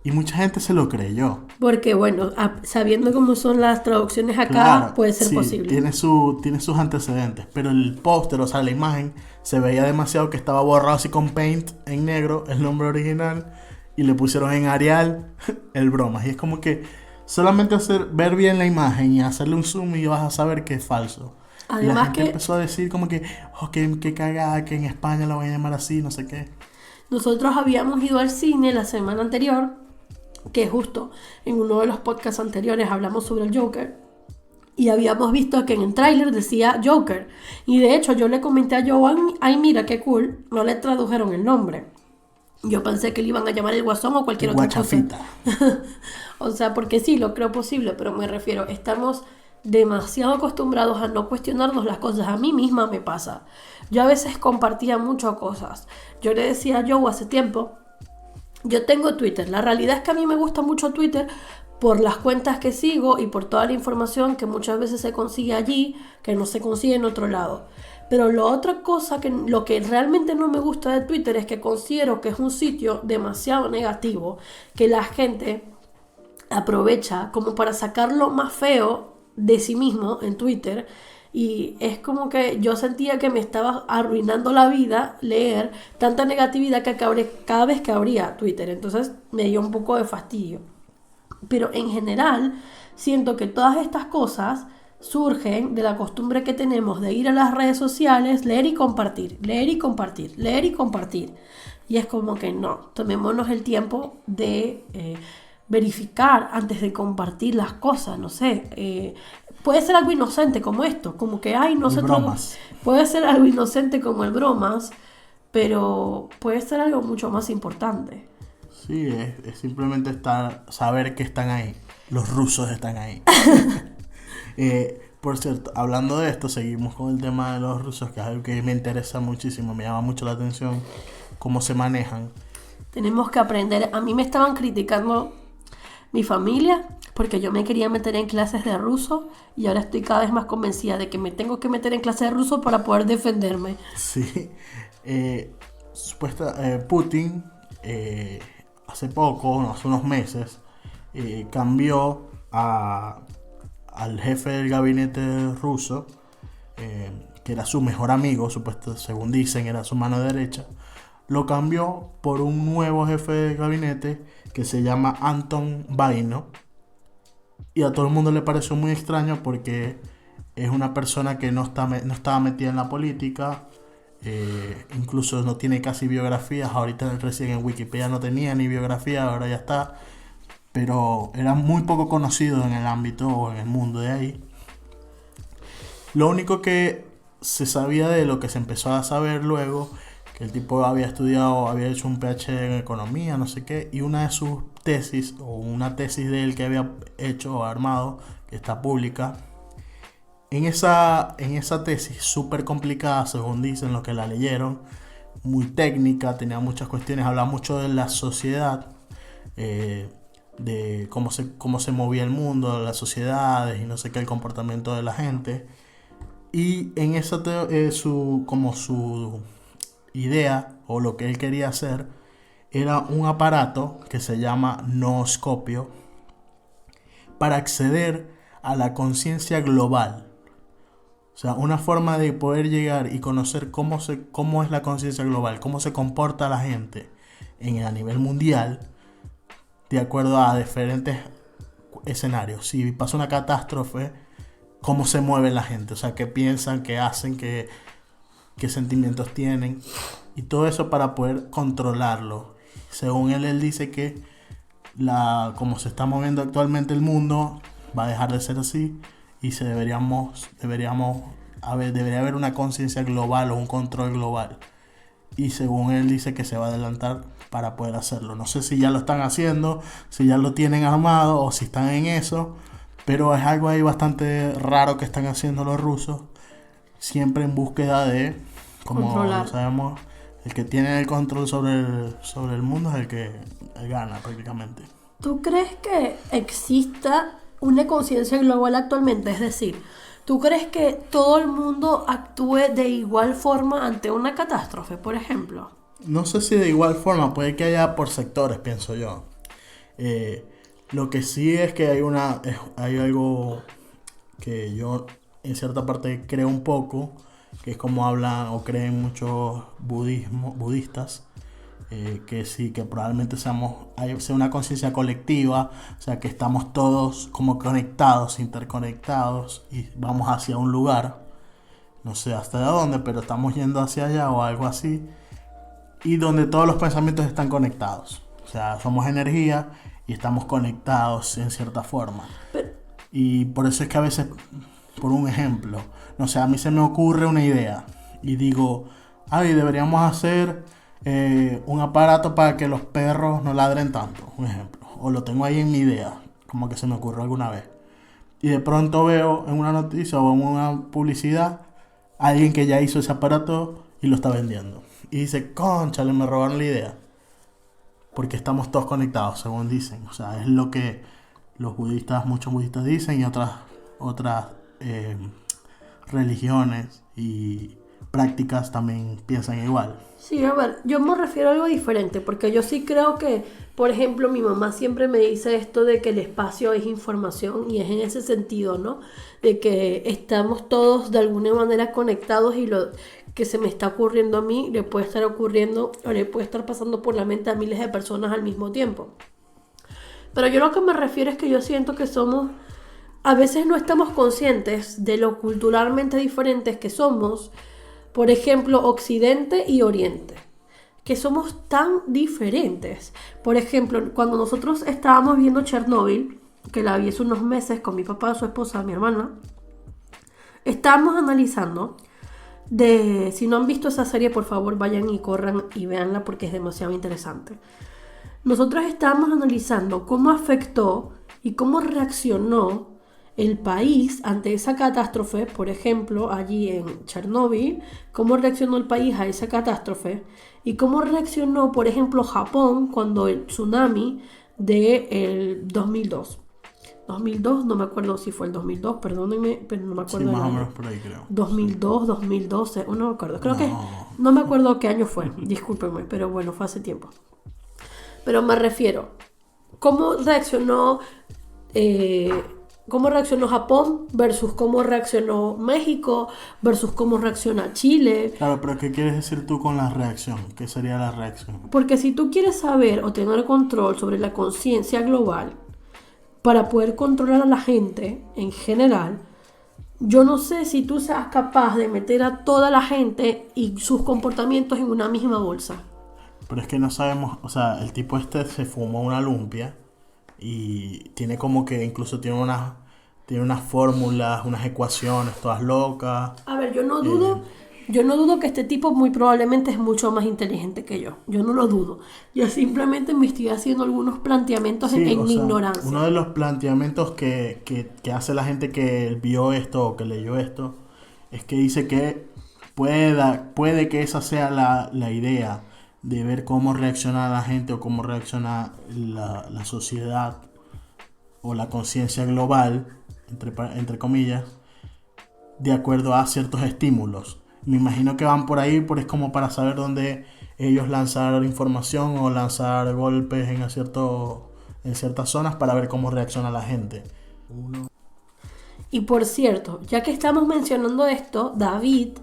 Y mucha gente se lo creyó. Porque bueno, sabiendo cómo son las traducciones acá, claro, puede ser sí, posible. Tiene sus antecedentes. Pero el póster, o sea, la imagen, se veía demasiado que estaba borrado así con paint en negro el nombre original. Y le pusieron en Arial El Bromas. Y es como que solamente ver bien la imagen y hacerle un zoom y vas a saber que es falso. Además la gente que empezó a decir como que, oh, que cagada, que en España lo van a llamar así, no sé qué. nosotros habíamos ido al cine la semana anterior, que justo en uno de los podcasts anteriores hablamos sobre el Joker, y habíamos visto que en el tráiler decía Joker. Y de hecho yo le comenté a Joan, ay mira qué cool, no le tradujeron el nombre. Yo pensé que le iban a llamar el Guasón o cualquier otra Guachafita. cosa. O sea, porque sí, lo creo posible, pero me refiero, estamos demasiado acostumbrados a no cuestionarnos las cosas. A mí misma me pasa. Yo a veces compartía muchas cosas. Yo le decía a Joe hace tiempo, yo tengo Twitter. La realidad es que a mí me gusta mucho Twitter por las cuentas que sigo y por toda la información que muchas veces se consigue allí, que no se consigue en otro lado. Pero lo que realmente no me gusta de Twitter es que considero que es un sitio demasiado negativo, que la gente aprovecha como para sacar lo más feo de sí mismo en Twitter. Y es como que yo sentía que me estaba arruinando la vida leer tanta negatividad que cada vez que abría Twitter. Entonces me dio un poco de fastidio. Pero en general siento que todas estas cosas surgen de la costumbre que tenemos de ir a las redes sociales, leer y compartir, leer y compartir, leer y compartir. Y es como que no, tomémonos el tiempo de verificar antes de compartir las cosas, no sé. Puede ser algo inocente como esto, como que, ay, no sé. Puede ser algo inocente como el bromas, pero puede ser algo mucho más importante. Sí, es simplemente saber que están ahí. Los rusos están ahí. Por cierto, hablando de esto, seguimos con el tema de los rusos, que es algo que me interesa muchísimo, me llama mucho la atención cómo se manejan. Tenemos que aprender. A mí me estaban criticando mi familia porque yo me quería meter en clases de ruso y ahora estoy cada vez más convencida de que me tengo que meter en clases de ruso para poder defenderme. Sí, Putin hace poco, hace unos meses, cambió al jefe del gabinete ruso, que era su mejor amigo, según dicen, era su mano derecha. Lo cambió por un nuevo jefe de gabinete que se llama Anton Vaino. Y a todo el mundo le pareció muy extraño porque es una persona que no estaba metida en la política. Incluso no tiene casi biografías. Ahorita recién en Wikipedia no tenía ni biografía, ahora ya está. Pero era muy poco conocido en el ámbito o en el mundo de ahí. Lo único que se sabía de lo que se empezó a saber luego que el tipo había estudiado, había hecho un PhD en economía, no sé qué, y una de sus tesis, o una tesis de él que había hecho o armado, que está pública, en esa tesis súper complicada, según dicen los que la leyeron, muy técnica, tenía muchas cuestiones, hablaba mucho de la sociedad, de cómo se movía el mundo, las sociedades y no sé qué, el comportamiento de la gente. Y en esa su idea o lo que él quería hacer era un aparato que se llama nooscopio para acceder a la conciencia global. O sea, una forma de poder llegar y conocer cómo es la conciencia global, cómo se comporta la gente a nivel mundial, de acuerdo a diferentes escenarios. Si pasa una catástrofe, cómo se mueve la gente, o sea, qué piensan, qué hacen, qué sentimientos tienen, y todo eso para poder controlarlo. Según él dice que como se está moviendo actualmente el mundo, va a dejar de ser así y debería haber una conciencia global o un control global. Y según él dice que se va a adelantar para poder hacerlo. No sé si ya lo están haciendo, si ya lo tienen armado o si están en eso, pero es algo ahí bastante raro que están haciendo los rusos, siempre en búsqueda de, como controlar. sabemos, el que tiene el control sobre el mundo es el que gana prácticamente. ¿Tú crees que exista una conciencia global actualmente? Es decir, ¿tú crees que todo el mundo actúe de igual forma ante una catástrofe, por ejemplo? No sé si de igual forma, puede que haya por sectores, pienso yo. Lo que sí es que hay algo que yo en cierta parte creo un poco, que es como hablan o creen muchos budistas, que sí, que probablemente sea una conciencia colectiva, o sea, que estamos todos como conectados, interconectados, y vamos hacia un lugar, no sé hasta dónde, pero estamos yendo hacia allá o algo así, y donde todos los pensamientos están conectados. O sea, somos energía y estamos conectados en cierta forma. Pero, Y por eso es que a veces, por un ejemplo, no sé, a mí se me ocurre una idea y digo, ay, deberíamos hacer un aparato para que los perros no ladren tanto, un ejemplo. O lo tengo ahí en mi idea, como que se me ocurrió alguna vez. Y de pronto veo en una noticia o en una publicidad a alguien que ya hizo ese aparato y lo está vendiendo. Y dice, cónchale, me robaron la idea. Porque estamos todos conectados, según dicen. O sea, es lo que muchos budistas dicen, y otras religiones y prácticas también piensan igual. sí, a ver, yo me refiero a algo diferente, porque yo sí creo que, por ejemplo, mi mamá siempre me dice esto de que el espacio es información, y es en ese sentido, ¿no? De que estamos todos de alguna manera conectados, y lo que se me está ocurriendo a mí le puede estar ocurriendo o le puede estar pasando por la mente a miles de personas al mismo tiempo. Pero yo lo que me refiero es que yo siento que a veces no estamos conscientes de lo culturalmente diferentes que somos, por ejemplo, Occidente y Oriente, que somos tan diferentes. Por ejemplo, cuando nosotros estábamos viendo Chernobyl, que la vi hace unos meses con mi papá, su esposa, mi hermana, estábamos analizando si no han visto esa serie, por favor vayan y corran y véanla porque es demasiado interesante. Nosotros estábamos analizando cómo afectó y cómo reaccionó el país ante esa catástrofe, por ejemplo, allí en Chernobyl, cómo reaccionó el país a esa catástrofe, y cómo reaccionó, por ejemplo, Japón cuando el tsunami del 2002. 2002, no me acuerdo si fue el 2002, perdónenme, pero no me acuerdo. Sí, más o menos por ahí creo. 2002, 2012, no me acuerdo. Creo No. que no me acuerdo qué año fue, discúlpenme, pero bueno, fue hace tiempo. Pero me refiero, ¿cómo reaccionó Japón versus cómo reaccionó México versus cómo reacciona Chile? Claro, pero ¿qué quieres decir tú con la reacción? ¿Qué sería la reacción? Porque si tú quieres saber o tener control sobre la conciencia global para poder controlar a la gente en general, yo no sé si tú seas capaz de meter a toda la gente y sus comportamientos en una misma bolsa. Pero es que no sabemos, o sea, el tipo se fumó una lumpia y tiene como que incluso tiene unas fórmulas, unas ecuaciones todas locas. A ver, yo no dudo Yo no dudo que este tipo muy probablemente es mucho más inteligente que yo. Yo no lo dudo. Yo simplemente me estoy haciendo algunos planteamientos Sí, en o mi sea, ignorancia. uno de los planteamientos que hace la gente que vio esto o que leyó esto es que dice que puede que esa sea la idea de ver cómo reacciona la gente o cómo reacciona la sociedad o la conciencia global, entre comillas, de acuerdo a ciertos estímulos. Me imagino que van por ahí, es como para saber dónde ellos lanzar información o lanzar golpes en ciertas zonas para ver cómo reacciona la gente. Y por cierto, ya que estamos mencionando esto, David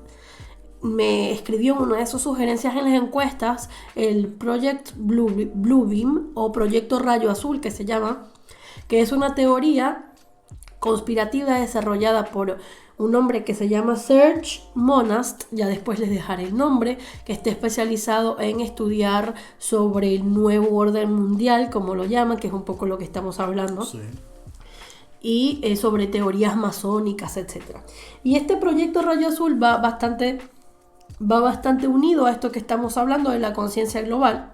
me escribió en una de sus sugerencias en las encuestas el Project Bluebeam o Proyecto Rayo Azul, que se llama, que es una teoría conspirativa desarrollada por un hombre que se llama Serge Monast, ya después les dejaré el nombre, que está especializado en estudiar sobre el nuevo orden mundial, como lo llaman, que es un poco lo que estamos hablando. Sí. Y sobre teorías masónicas, etc. Y este proyecto Rayo Azul va bastante unido a esto que estamos hablando de la conciencia global,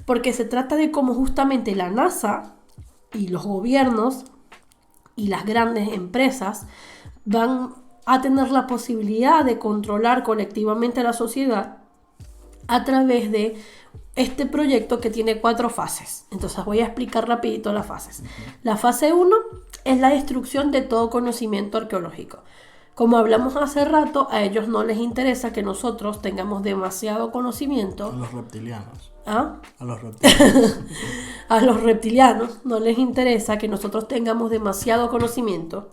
porque se trata de cómo justamente la NASA y los gobiernos y las grandes empresas van a tener la posibilidad de controlar colectivamente a la sociedad a través de este proyecto que tiene 4 fases. Entonces voy a explicar rapidito las fases. La fase 1 es la destrucción de todo conocimiento arqueológico. Como hablamos hace rato, a ellos no les interesa que nosotros tengamos demasiado conocimiento. A los reptilianos. ¿Ah? A los reptilianos. A los reptilianos no les interesa que nosotros tengamos demasiado conocimiento.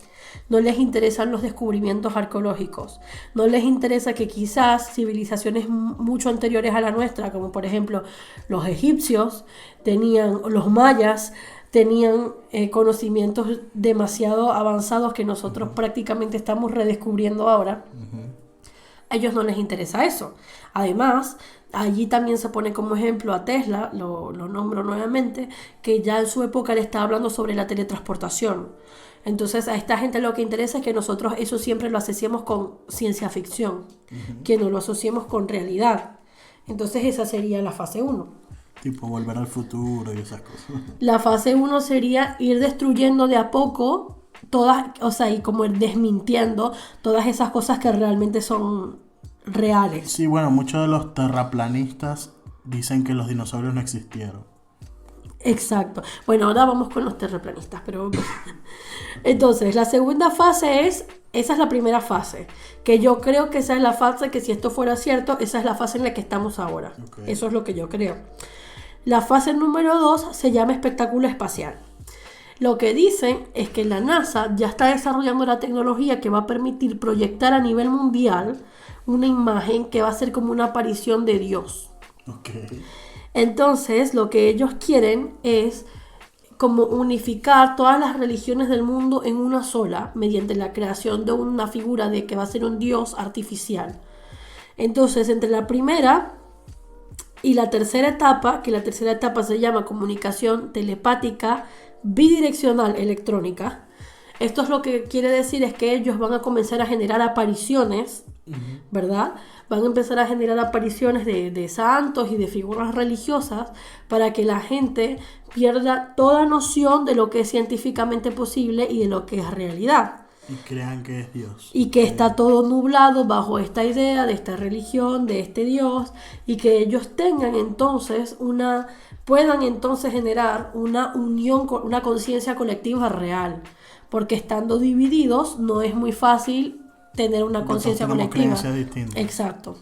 No les interesan los descubrimientos arqueológicos. No les interesa que quizás civilizaciones mucho anteriores a la nuestra, como por ejemplo los egipcios, los mayas, tenían conocimientos demasiado avanzados que nosotros prácticamente estamos redescubriendo ahora. A ellos no les interesa eso. Además, allí también se pone como ejemplo a Tesla, lo nombro nuevamente, que ya en su época le estaba hablando sobre la teletransportación. Entonces a esta gente lo que interesa es que nosotros eso siempre lo asociemos con ciencia ficción, que no lo asociemos con realidad. Entonces esa sería la fase 1. Tipo volver al futuro y esas cosas. La fase 1 sería ir destruyendo de a poco todas, o sea, y como ir desmintiendo todas esas cosas que realmente son reales. Sí, bueno, muchos de los terraplanistas dicen que los dinosaurios no existieron. Exacto. Bueno, ahora vamos con los terraplanistas, pero entonces la segunda fase esa es la primera fase, que yo creo que esa es la fase que si esto fuera cierto, esa es la fase en la que estamos ahora. Okay. Eso es lo que yo creo. La fase número 2 se llama espectáculo espacial. Lo que dicen es que la NASA ya está desarrollando la tecnología que va a permitir proyectar a nivel mundial una imagen que va a ser como una aparición de Dios. Okay. Entonces, lo que ellos quieren es como unificar todas las religiones del mundo en una sola, mediante la creación de una figura de que va a ser un Dios artificial. Entonces, entre la primera y la tercera etapa, que la tercera etapa se llama comunicación telepática bidireccional electrónica, esto es lo que quiere decir es que ellos van a comenzar a generar apariciones, ¿verdad? Van a empezar a generar apariciones de santos y de figuras religiosas para que la gente pierda toda noción de lo que es científicamente posible y de lo que es realidad. Y crean que es Dios. Y que está todo nublado bajo esta idea de esta religión, de este Dios, y que ellos tengan entonces puedan entonces generar una unión, una conciencia colectiva real. Porque estando divididos no es muy fácil tener una conciencia colectiva. Exacto.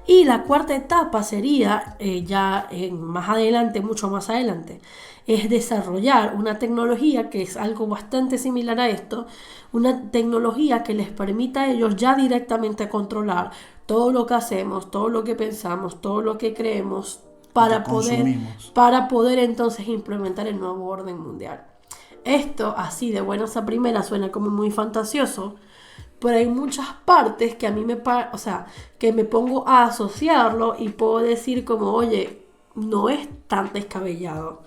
Y la cuarta etapa sería, más adelante, mucho más adelante, es desarrollar una tecnología que es algo bastante similar a esto, una tecnología que les permita a ellos ya directamente controlar todo lo que hacemos, todo lo que pensamos, todo lo que creemos, para poder entonces implementar el nuevo orden mundial. Esto, así de buenas a primeras, suena como muy fantasioso, pero hay muchas partes que a mí que me pongo a asociarlo y puedo decir como, oye, no es tan descabellado.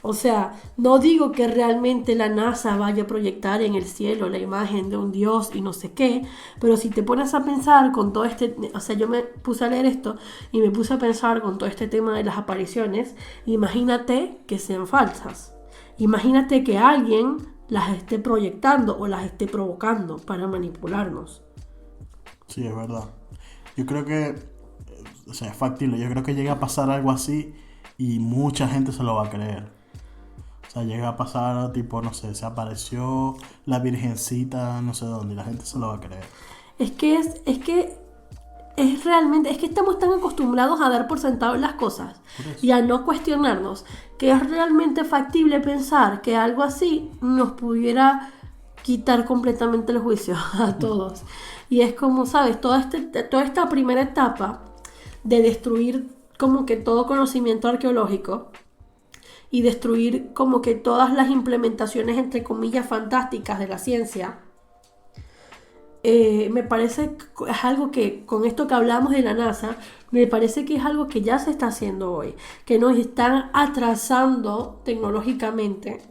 O sea, no digo que realmente la NASA vaya a proyectar en el cielo la imagen de un dios y no sé qué, pero si te pones a pensar con todo este, o sea, yo me puse a leer esto y me puse a pensar con todo este tema de las apariciones, imagínate que sean falsas. Imagínate que alguien las esté proyectando o las esté provocando para manipularnos. Sí, es verdad. Yo creo que, o sea, es factible. Yo creo que llega a pasar algo así y mucha gente se lo va a creer. O sea, llega a pasar, tipo, no sé, se apareció la virgencita, no sé dónde, y la gente se lo va a creer. Es que es realmente, es que estamos tan acostumbrados a dar por sentado las cosas y a no cuestionarnos que es realmente factible pensar que algo así nos pudiera quitar completamente el juicio a todos. Y es como, ¿sabes? Toda esta primera etapa de destruir como que todo conocimiento arqueológico y destruir como que todas las implementaciones entre comillas fantásticas de la ciencia, me parece que es algo que, con esto que hablamos de la NASA, me parece que es algo que ya se está haciendo hoy, que nos están atrasando tecnológicamente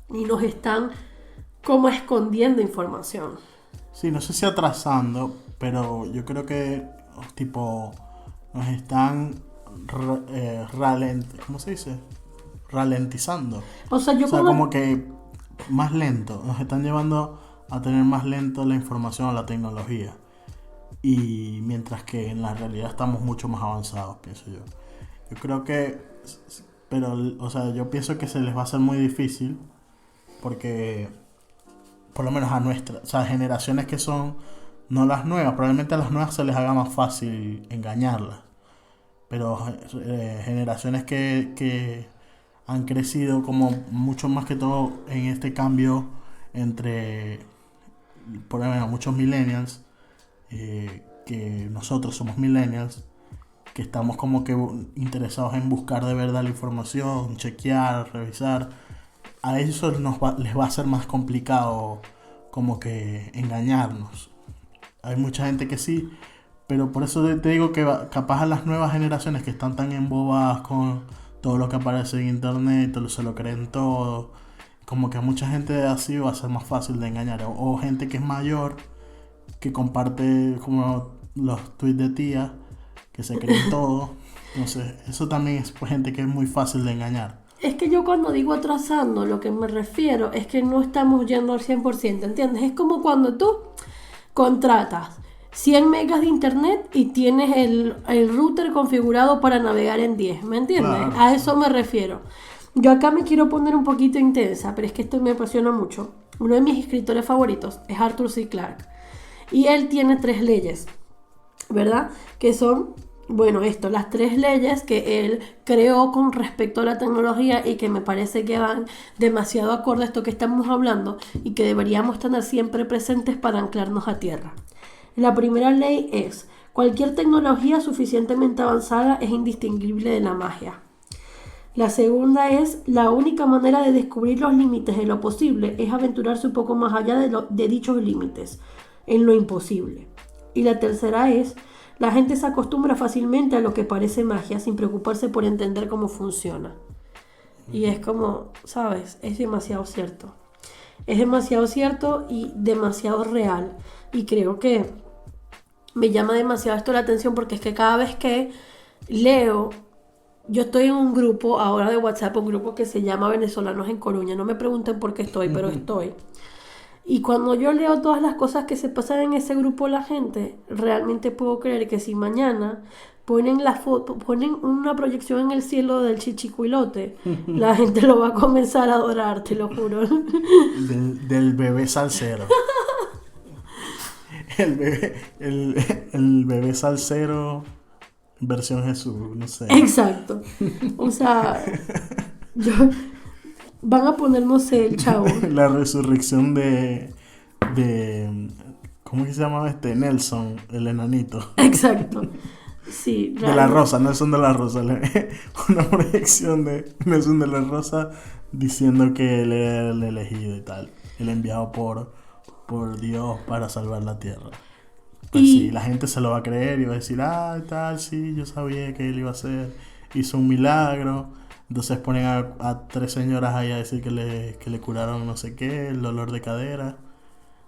y nos están como escondiendo información. Sí, no sé si atrasando, pero yo creo que, tipo, nos están, ¿cómo se dice? Ralentizando. O sea, yo O sea, como que más lento. Nos están llevando a tener más lento la información o la tecnología. Y mientras que en la realidad estamos mucho más avanzados, pienso yo. Yo creo que, pero, o sea, yo pienso que se les va a hacer muy difícil porque, por lo menos a nuestras, o sea, generaciones que son, no las nuevas, probablemente a las nuevas se les haga más fácil engañarlas. Pero generaciones que han crecido como mucho más que todo en este cambio entre, por ejemplo, muchos millennials, que nosotros somos millennials, que estamos como que interesados en buscar de verdad la información, chequear, revisar. A ellos les va a ser más complicado como que engañarnos. Hay mucha gente que sí, pero por eso te digo que capaz a las nuevas generaciones que están tan embobadas con todo lo que aparece en internet, se lo creen todo, como que a mucha gente así va a ser más fácil de engañar. O gente que es mayor, que comparte como los tweets de tía, que se creen todo. Entonces, eso también es gente que es muy fácil de engañar. Es que yo cuando digo atrasando, lo que me refiero es que no estamos yendo al 100%, ¿entiendes? Es como cuando tú contratas 100 megas de internet y tienes el router configurado para navegar en 10, ¿me entiendes? Claro, a eso me refiero. Yo acá me quiero poner un poquito intensa, pero es que esto me apasiona mucho. Uno de mis escritores favoritos es Arthur C. Clarke. Y él tiene 3 leyes, ¿verdad? Que son, bueno, las 3 leyes que él creó con respecto a la tecnología y que me parece que van demasiado acorde a esto que estamos hablando y que deberíamos tener siempre presentes para anclarnos a tierra. La primera ley es: cualquier tecnología suficientemente avanzada es indistinguible de la magia. La segunda es: la única manera de descubrir los límites de lo posible es aventurarse un poco más allá de dichos límites, en lo imposible. Y la tercera es: la gente se acostumbra fácilmente a lo que parece magia sin preocuparse por entender cómo funciona. Y es como, ¿sabes? Es demasiado cierto. Es demasiado cierto y demasiado real. Y creo que me llama demasiado esto la atención porque es que cada vez que leo, yo estoy en un grupo ahora de WhatsApp, un grupo que se llama Venezolanos en Coruña. No me pregunten por qué estoy, pero estoy. Y cuando yo leo todas las cosas que se pasan en ese grupo la gente, realmente puedo creer que si mañana ponen la foto, ponen una proyección en el cielo del chichicuilote, la gente lo va a comenzar a adorar, te lo juro. Del bebé salsero. El bebé salsero versión Jesús, no sé. Exacto. O sea, van a poner, no sé, el chavo. La resurrección de ¿cómo que se llamaba este? Nelson, el enanito. Exacto. Sí, De la Rosa, Nelson de la Rosa. Una proyección de Nelson de la Rosa diciendo que él era el elegido y tal. El enviado por Dios para salvar la tierra. Pues sí, la gente se lo va a creer y va a decir, tal, sí, yo sabía que él iba a hacer. Hizo un milagro, Entonces ponen a 3 señoras ahí a decir que le curaron no sé qué, el dolor de cadera.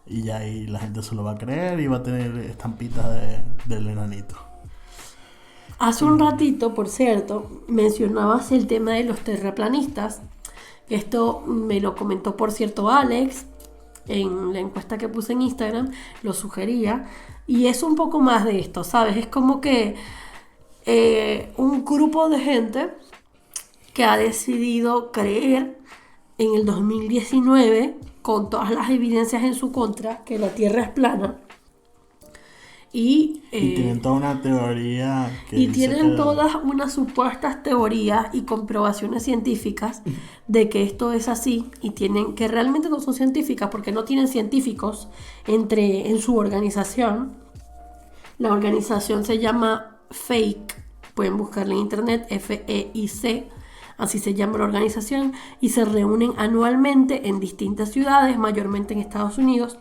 Y ya ahí la gente se lo va a creer y va a tener estampitas del enanito. Hace un ratito, por cierto, mencionabas el tema de los terraplanistas. Esto me lo comentó, por cierto, Alex en la encuesta que puse en Instagram, lo sugería. Y es un poco más de esto, ¿sabes? Es como que un grupo de gente que ha decidido creer en el 2019, con todas las evidencias en su contra, que la Tierra es plana. Y tienen toda una teoría que y dice tienen que... todas unas supuestas teorías y comprobaciones científicas de que esto es así, y tienen que realmente no son científicas porque no tienen científicos en su organización. La organización se llama FAKE, pueden buscarla en internet, FEIC, así se llama la organización, y se reúnen anualmente en distintas ciudades, mayormente en Estados Unidos,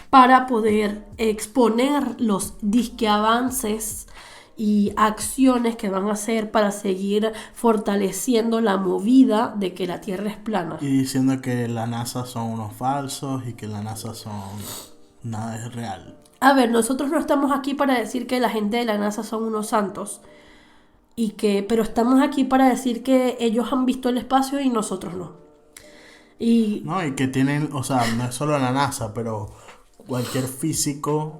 para poder exponer los disque avances y acciones que van a hacer para seguir fortaleciendo la movida de que la Tierra es plana. Y diciendo que la NASA son unos falsos y que la NASA nada es real. A ver, nosotros no estamos aquí para decir que la gente de la NASA son unos santos, pero estamos aquí para decir que ellos han visto el espacio y nosotros no. Y que tienen, o sea, no es solo la NASA, pero cualquier físico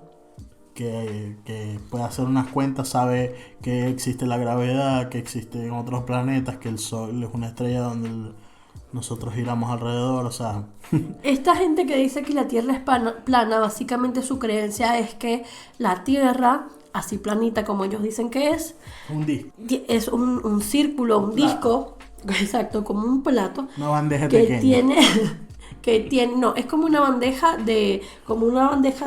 que pueda hacer unas cuentas sabe que existe la gravedad, que existen otros planetas, que el Sol es una estrella donde nosotros giramos alrededor, o sea... Esta gente que dice que la Tierra es plana, básicamente su creencia es que la Tierra, así planita como ellos dicen que es un círculo, un disco, exacto, como un plato, una bandeja que pequeña. No, es como una bandeja de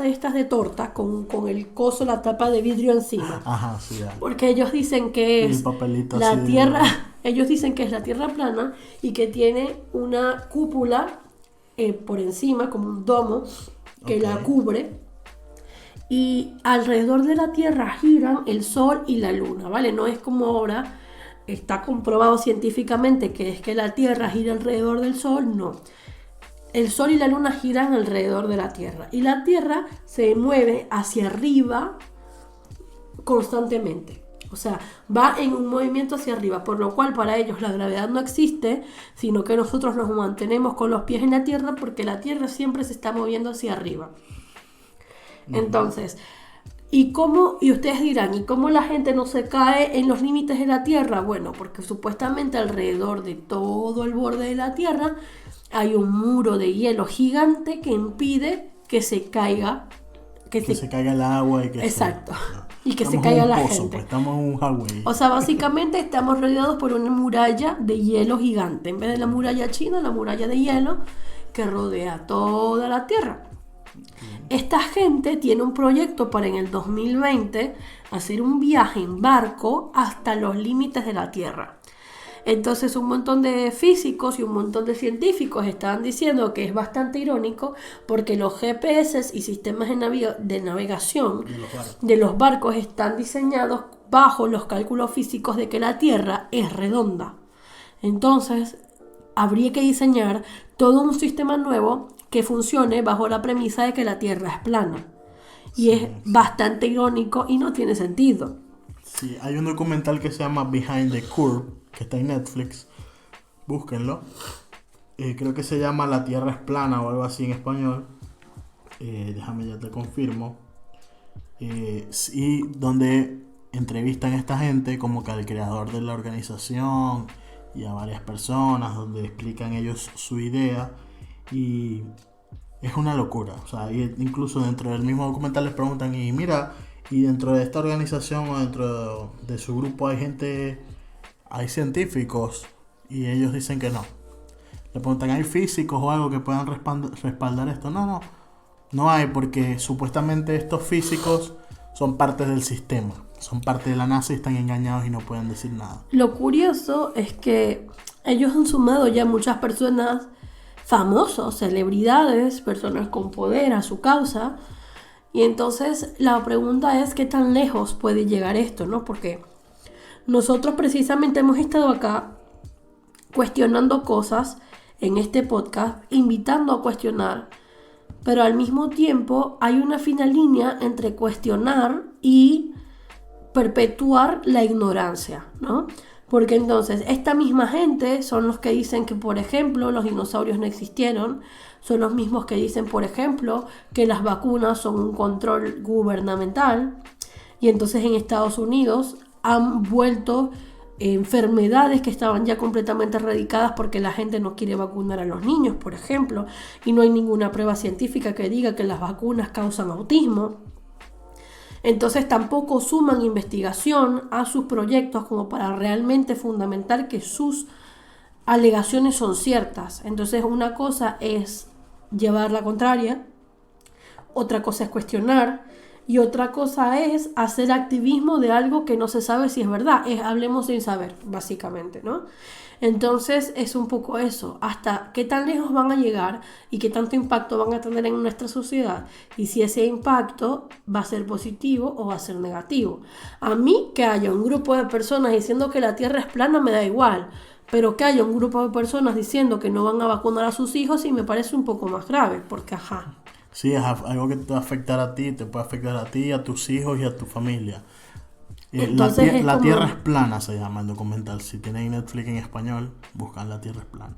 estas de torta con el coso, la tapa de vidrio encima. Ajá, sí, ya. Porque ellos dicen que es la Tierra, ellos dicen que es la Tierra plana y que tiene una cúpula por encima, como un domo que la cubre. Y alrededor de la Tierra giran el Sol y la Luna, ¿vale? No es como ahora, está comprobado científicamente que es que la Tierra gira alrededor del Sol, no. El Sol y la Luna giran alrededor de la Tierra y la Tierra se mueve hacia arriba constantemente. O sea, va en un movimiento hacia arriba, por lo cual para ellos la gravedad no existe, sino que nosotros nos mantenemos con los pies en la Tierra porque la Tierra siempre se está moviendo hacia arriba. Entonces, y ustedes dirán, ¿y cómo la gente no se cae en los límites de la Tierra? Bueno, porque supuestamente alrededor de todo el borde de la Tierra hay un muro de hielo gigante que impide que se caiga. Que se caiga el agua y que exacto. Y que se caiga la gente. Pues, estamos en un highway. O sea, básicamente estamos rodeados por una muralla de hielo gigante. En vez de la muralla china, la muralla de hielo que rodea toda la Tierra. Esta gente tiene un proyecto para en el 2020 hacer un viaje en barco hasta los límites de la Tierra. Entonces un montón de físicos y un montón de científicos estaban diciendo que es bastante irónico porque los GPS y sistemas de navegación de los barcos están diseñados bajo los cálculos físicos de que la Tierra es redonda. Entonces habría que diseñar todo un sistema nuevo que funcione bajo la premisa de que la Tierra es plana. Y es bastante irónico y no tiene sentido. Sí, hay un documental que se llama Behind the Curve, que está en Netflix, búsquenlo. Creo que se llama La Tierra es plana o algo así en español. Déjame, ya te confirmo. Y donde entrevistan a esta gente, como que al creador de la organización y a varias personas, donde explican ellos su idea. Y es una locura. O sea, incluso dentro del mismo documental les preguntan, y mira, y dentro de esta organización o dentro de su grupo hay científicos, y ellos dicen que no. Le preguntan, ¿hay físicos o algo que puedan respaldar esto? No hay, porque supuestamente estos físicos son parte del sistema, son parte de la NASA y están engañados y no pueden decir nada. Lo curioso es que ellos han sumado ya muchas personas famosos, celebridades, personas con poder a su causa, y entonces la pregunta es qué tan lejos puede llegar esto, ¿no? Porque nosotros precisamente hemos estado acá cuestionando cosas en este podcast, invitando a cuestionar, pero al mismo tiempo hay una fina línea entre cuestionar y perpetuar la ignorancia, ¿no? Porque entonces esta misma gente son los que dicen que, por ejemplo, los dinosaurios no existieron, son los mismos que dicen, por ejemplo, que las vacunas son un control gubernamental, y entonces en Estados Unidos han vuelto enfermedades que estaban ya completamente erradicadas porque la gente no quiere vacunar a los niños, por ejemplo, y no hay ninguna prueba científica que diga que las vacunas causan autismo. Entonces tampoco suman investigación a sus proyectos como para realmente fundamentar que sus alegaciones son ciertas. Entonces una cosa es llevar la contraria, otra cosa es cuestionar y otra cosa es hacer activismo de algo que no se sabe si es verdad. Hablemos sin saber, básicamente, ¿no? Entonces es un poco eso, hasta qué tan lejos van a llegar y qué tanto impacto van a tener en nuestra sociedad y si ese impacto va a ser positivo o va a ser negativo. A mí que haya un grupo de personas diciendo que la Tierra es plana me da igual, pero que haya un grupo de personas diciendo que no van a vacunar a sus hijos sí me parece un poco más grave, porque ajá. Sí, es algo que te va a afectar a ti, te puede afectar a ti, a tus hijos y a tu familia. Entonces La Tierra es plana, se llama el documental. Si tienen Netflix en español, buscan La Tierra es plana.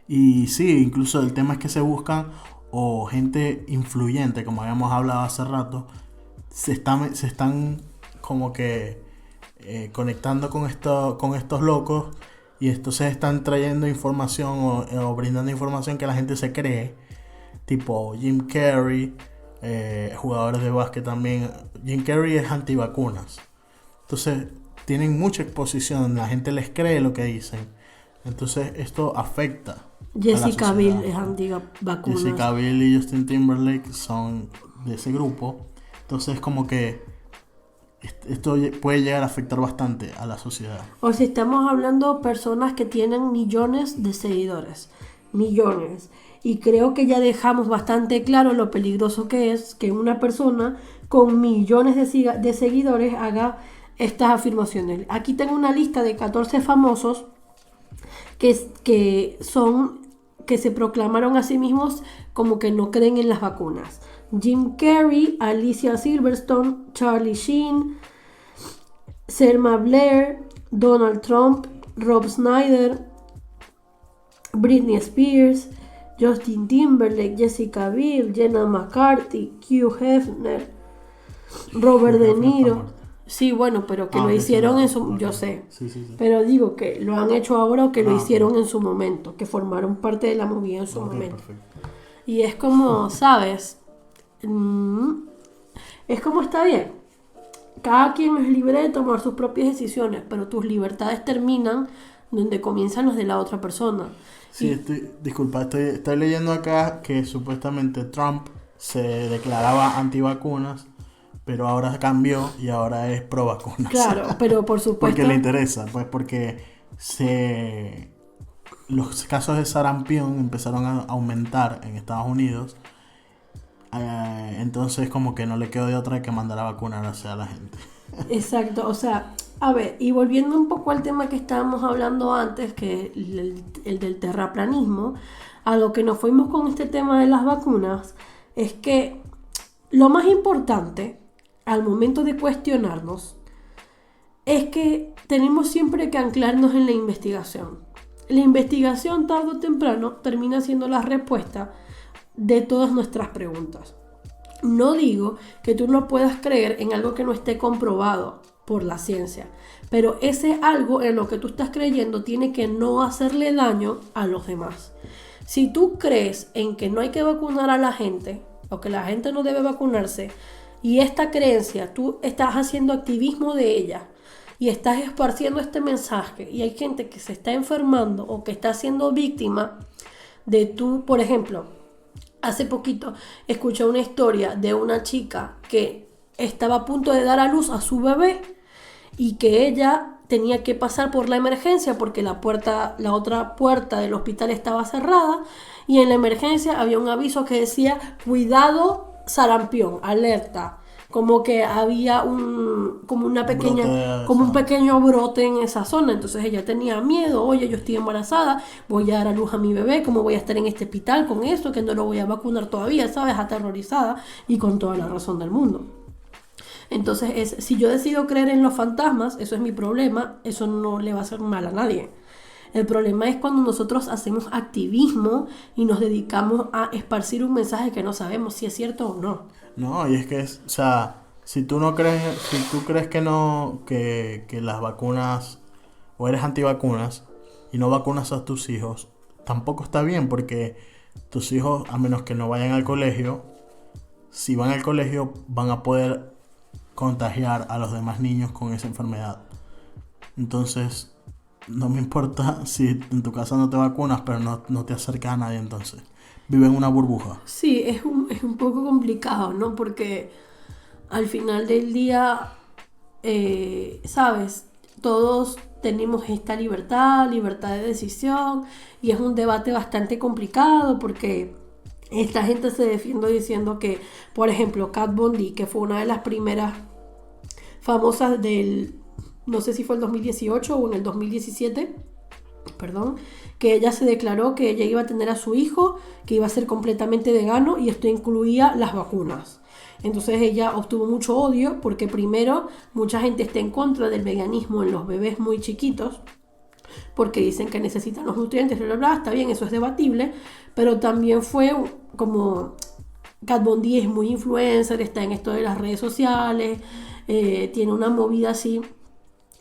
Y sí, incluso el tema es que se buscan o gente influyente, como habíamos hablado hace rato, se están como que conectando con estos locos y entonces están trayendo información o brindando información que la gente se cree, tipo Jim Carrey, jugadores de básquet también. Jim Carrey es antivacunas. Entonces, tienen mucha exposición, la gente les cree lo que dicen. Entonces, esto afecta Jessica Biel es anti-vacunas. Jessica Biel y Justin Timberlake son de ese grupo. Entonces, como que esto puede llegar a afectar bastante a la sociedad. O si estamos hablando de personas que tienen millones de seguidores. Millones. Y creo que ya dejamos bastante claro lo peligroso que es que una persona con millones de seguidores haga estas afirmaciones. Aquí tengo una lista de 14 famosos que se proclamaron a sí mismos como que no creen en las vacunas. Jim Carrey, Alicia Silverstone, Charlie Sheen, Selma Blair, Donald Trump, Rob Schneider, Britney Spears, Justin Timberlake, Jessica Biel, Jenna McCarthy, Hugh Hefner, Robert De Niro. Sí, bueno, pero que lo hicieron en su... Yo sé. Sí. Pero digo que lo han hecho ahora o que lo hicieron en su momento. Que formaron parte de la movida en su momento. Perfecto. Y es como, ¿sabes? Es como está bien. Cada quien es libre de tomar sus propias decisiones. Pero tus libertades terminan donde comienzan las de la otra persona. Sí, estoy leyendo acá que supuestamente Trump se declaraba antivacunas, pero ahora cambió y ahora es pro vacunas. Claro, pero por supuesto... Porque le interesa, pues porque los casos de sarampión empezaron a aumentar en Estados Unidos, entonces como que no le quedó de otra que mandar a vacunar a la gente. Exacto, o sea, a ver, y volviendo un poco al tema que estábamos hablando antes, que el del terraplanismo, a lo que nos fuimos con este tema de las vacunas, es que lo más importante al momento de cuestionarnos es que tenemos siempre que anclarnos en la investigación. La investigación tarde o temprano termina siendo la respuesta de todas nuestras preguntas. No digo que tú no puedas creer en algo que no esté comprobado por la ciencia, pero ese algo en lo que tú estás creyendo tiene que no hacerle daño a los demás. Si tú crees en que no hay que vacunar a la gente o que la gente no debe vacunarse, y esta creencia tú estás haciendo activismo de ella y estás esparciendo este mensaje y hay gente que se está enfermando o que está siendo víctima de tú, por ejemplo, hace poquito escuché una historia de una chica que estaba a punto de dar a luz a su bebé y que ella tenía que pasar por la emergencia porque la otra puerta del hospital estaba cerrada y en la emergencia había un aviso que decía cuidado sarampión, alerta, como que había como una pequeña, brote, como un ¿sabes? pequeño brote en esa zona. Entonces ella tenía miedo, oye, yo estoy embarazada, voy a dar a luz a mi bebé, ¿cómo voy a estar en este hospital con esto? Que no lo voy a vacunar todavía, ¿sabes? Aterrorizada y con toda la razón del mundo. Entonces, si yo decido creer en los fantasmas, eso es mi problema, eso no le va a hacer mal a nadie. El problema es cuando nosotros hacemos activismo y nos dedicamos a esparcir un mensaje que no sabemos si es cierto o no. No, y es que o sea, si tú no crees, si tú crees que no, que las vacunas, o eres antivacunas y no vacunas a tus hijos, tampoco está bien porque tus hijos, a menos que no vayan al colegio, si van al colegio van a poder contagiar a los demás niños con esa enfermedad. Entonces, no me importa si en tu casa no te vacunas, pero no te acercas a nadie entonces. Vive en una burbuja. Sí, es un poco complicado, ¿no? Porque al final del día, ¿sabes? Todos tenemos esta libertad de decisión, y es un debate bastante complicado porque esta gente se defiende diciendo que, por ejemplo, Kat Von D, que fue una de las primeras famosas no sé si fue el 2018 o en el 2017, perdón, que ella se declaró que ella iba a tener a su hijo, que iba a ser completamente vegano, y esto incluía las vacunas. Entonces ella obtuvo mucho odio porque primero mucha gente está en contra del veganismo en los bebés muy chiquitos, porque dicen que necesitan los nutrientes, bla, bla, bla. Está bien, eso es debatible, pero también fue como Kat Von D es muy influencer, está en esto de las redes sociales, tiene una movida así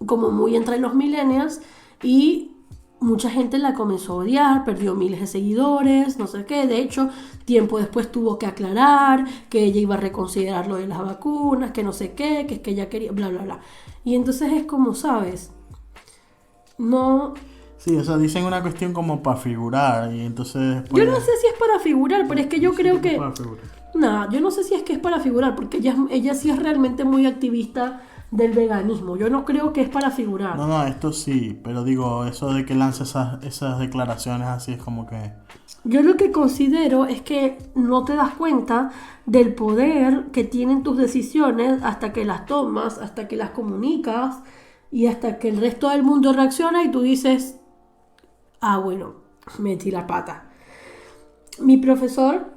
como muy entre los millennials, y mucha gente la comenzó a odiar, perdió miles de seguidores, no sé qué. De hecho, tiempo después tuvo que aclarar que ella iba a reconsiderar lo de las vacunas, que no sé qué, que es que ella quería, bla, bla, bla. Y entonces es como, ¿sabes? No, Sí, o sea, dicen una cuestión como para figurar y entonces yo después... no sé si es para figurar, pero es que yo creo que... Para figurar. No, yo no sé si es que es para figurar, porque ella sí es realmente muy activista del veganismo. Yo no creo que es para figurar. No, esto sí, pero digo, eso de que lance esas declaraciones así es como que... Yo lo que considero es que no te das cuenta del poder que tienen tus decisiones hasta que las tomas, hasta que las comunicas y hasta que el resto del mundo reacciona y tú dices, ah, bueno, metí la pata. Mi profesor,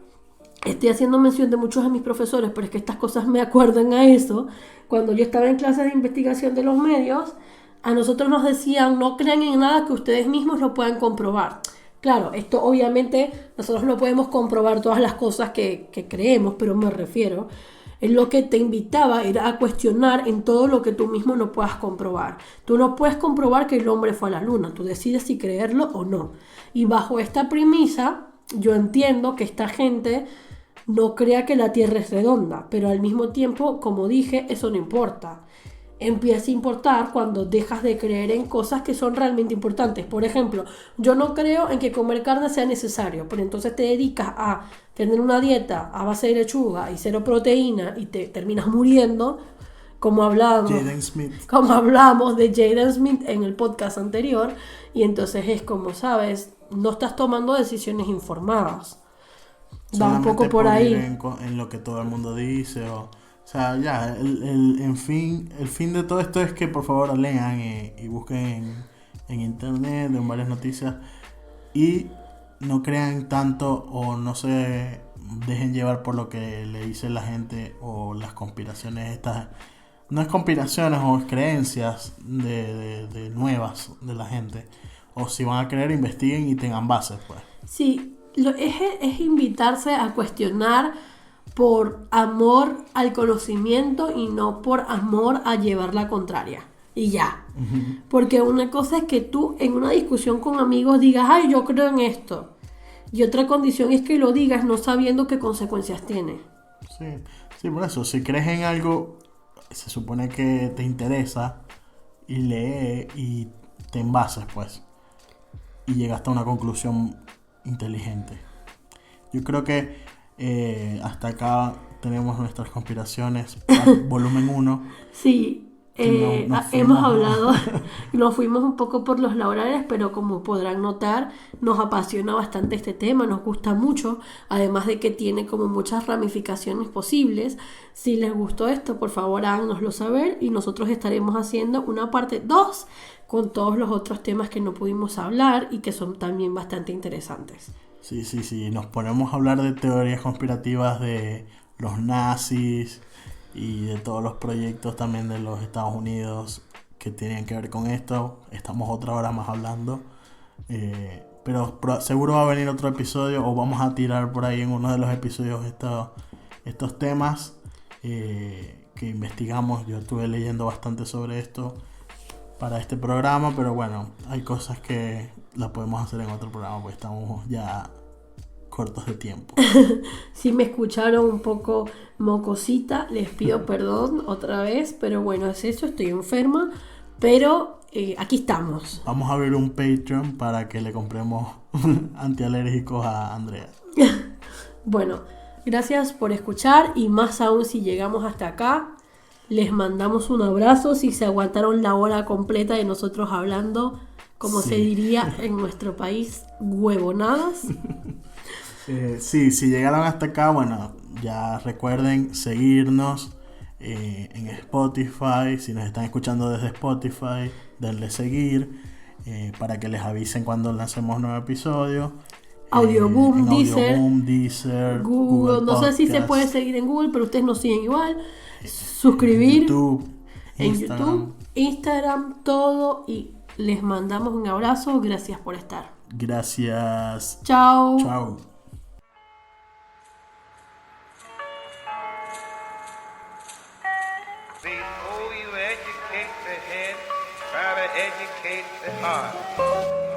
estoy haciendo mención de muchos de mis profesores, pero es que estas cosas me acuerdan a eso. Cuando yo estaba en clases de investigación de los medios, a nosotros nos decían, no crean en nada que ustedes mismos lo puedan comprobar. Claro, esto obviamente nosotros no podemos comprobar todas las cosas que creemos, pero me refiero, en lo que te invitaba era a cuestionar en todo lo que tú mismo no puedas comprobar. Tú no puedes comprobar que el hombre fue a la luna, tú decides si creerlo o no. Y bajo esta premisa, yo entiendo que esta gente no crea que la Tierra es redonda, pero al mismo tiempo, como dije, eso no importa. Empieza a importar cuando dejas de creer en cosas que son realmente importantes. Por ejemplo, yo no creo en que comer carne sea necesario, pero entonces te dedicas a tener una dieta a base de lechuga y cero proteína y te terminas muriendo, como hablamos, Jaden Smith. como hablamos de Jaden Smith en el podcast anterior, y entonces es como, sabes, no estás tomando decisiones informadas. Va un poco por Ir ahí. en lo que todo el mundo dice o sea, ya, el fin de todo esto es que por favor lean y busquen en internet, en varias noticias y no crean tanto o no se dejen llevar por lo que le dice la gente o las conspiraciones estas. No es conspiraciones o es creencias de nuevas de la gente. O si van a creer, investiguen y tengan bases, pues. Sí, es invitarse a cuestionar por amor al conocimiento y no por amor a llevar la contraria. Y ya. Porque una cosa es que tú en una discusión con amigos digas, ay, yo creo en esto. Y otra condición es que lo digas no sabiendo qué consecuencias tiene. Sí, sí, por eso, si crees en algo, se supone que te interesa y lee y te envases, pues. Y llegaste a una conclusión inteligente. Yo creo que hasta acá tenemos nuestras conspiraciones, volumen 1. Sí, hemos hablado, nos fuimos un poco por los laurales, pero como podrán notar, nos apasiona bastante este tema, nos gusta mucho, además de que tiene como muchas ramificaciones posibles. Si les gustó esto, por favor háganoslo saber y nosotros estaremos haciendo una parte 2 con todos los otros temas que no pudimos hablar y que son también bastante interesantes. Sí, nos ponemos a hablar de teorías conspirativas de los nazis y de todos los proyectos también de los Estados Unidos que tienen que ver con esto. Estamos otra hora más hablando. Pero seguro va a venir otro episodio o vamos a tirar por ahí en uno de los episodios estos temas que investigamos. Yo estuve leyendo bastante sobre esto para este programa, pero bueno, hay cosas que las podemos hacer en otro programa porque estamos ya cortos de tiempo. Si me escucharon un poco mocosita, les pido perdón otra vez, pero bueno, es eso, estoy enferma, pero aquí estamos. Vamos a abrir un Patreon para que le compremos antialérgicos a Andrea. Bueno, gracias por escuchar y más aún si llegamos hasta acá, les mandamos un abrazo si se aguantaron la hora completa de nosotros hablando, como se diría en nuestro país, huevonadas. Si llegaron hasta acá, bueno, ya recuerden seguirnos en Spotify. Si nos están escuchando desde Spotify, denle seguir para que les avisen cuando lancemos nuevo episodio. Audioboom, Deezer, Google, no sé si se puede seguir en Google, pero ustedes nos siguen igual. Suscribir en YouTube, Instagram, todo, y les mandamos un abrazo. Gracias por estar. Gracias. Chao. Chao. Before you educate the head, try to educate the heart.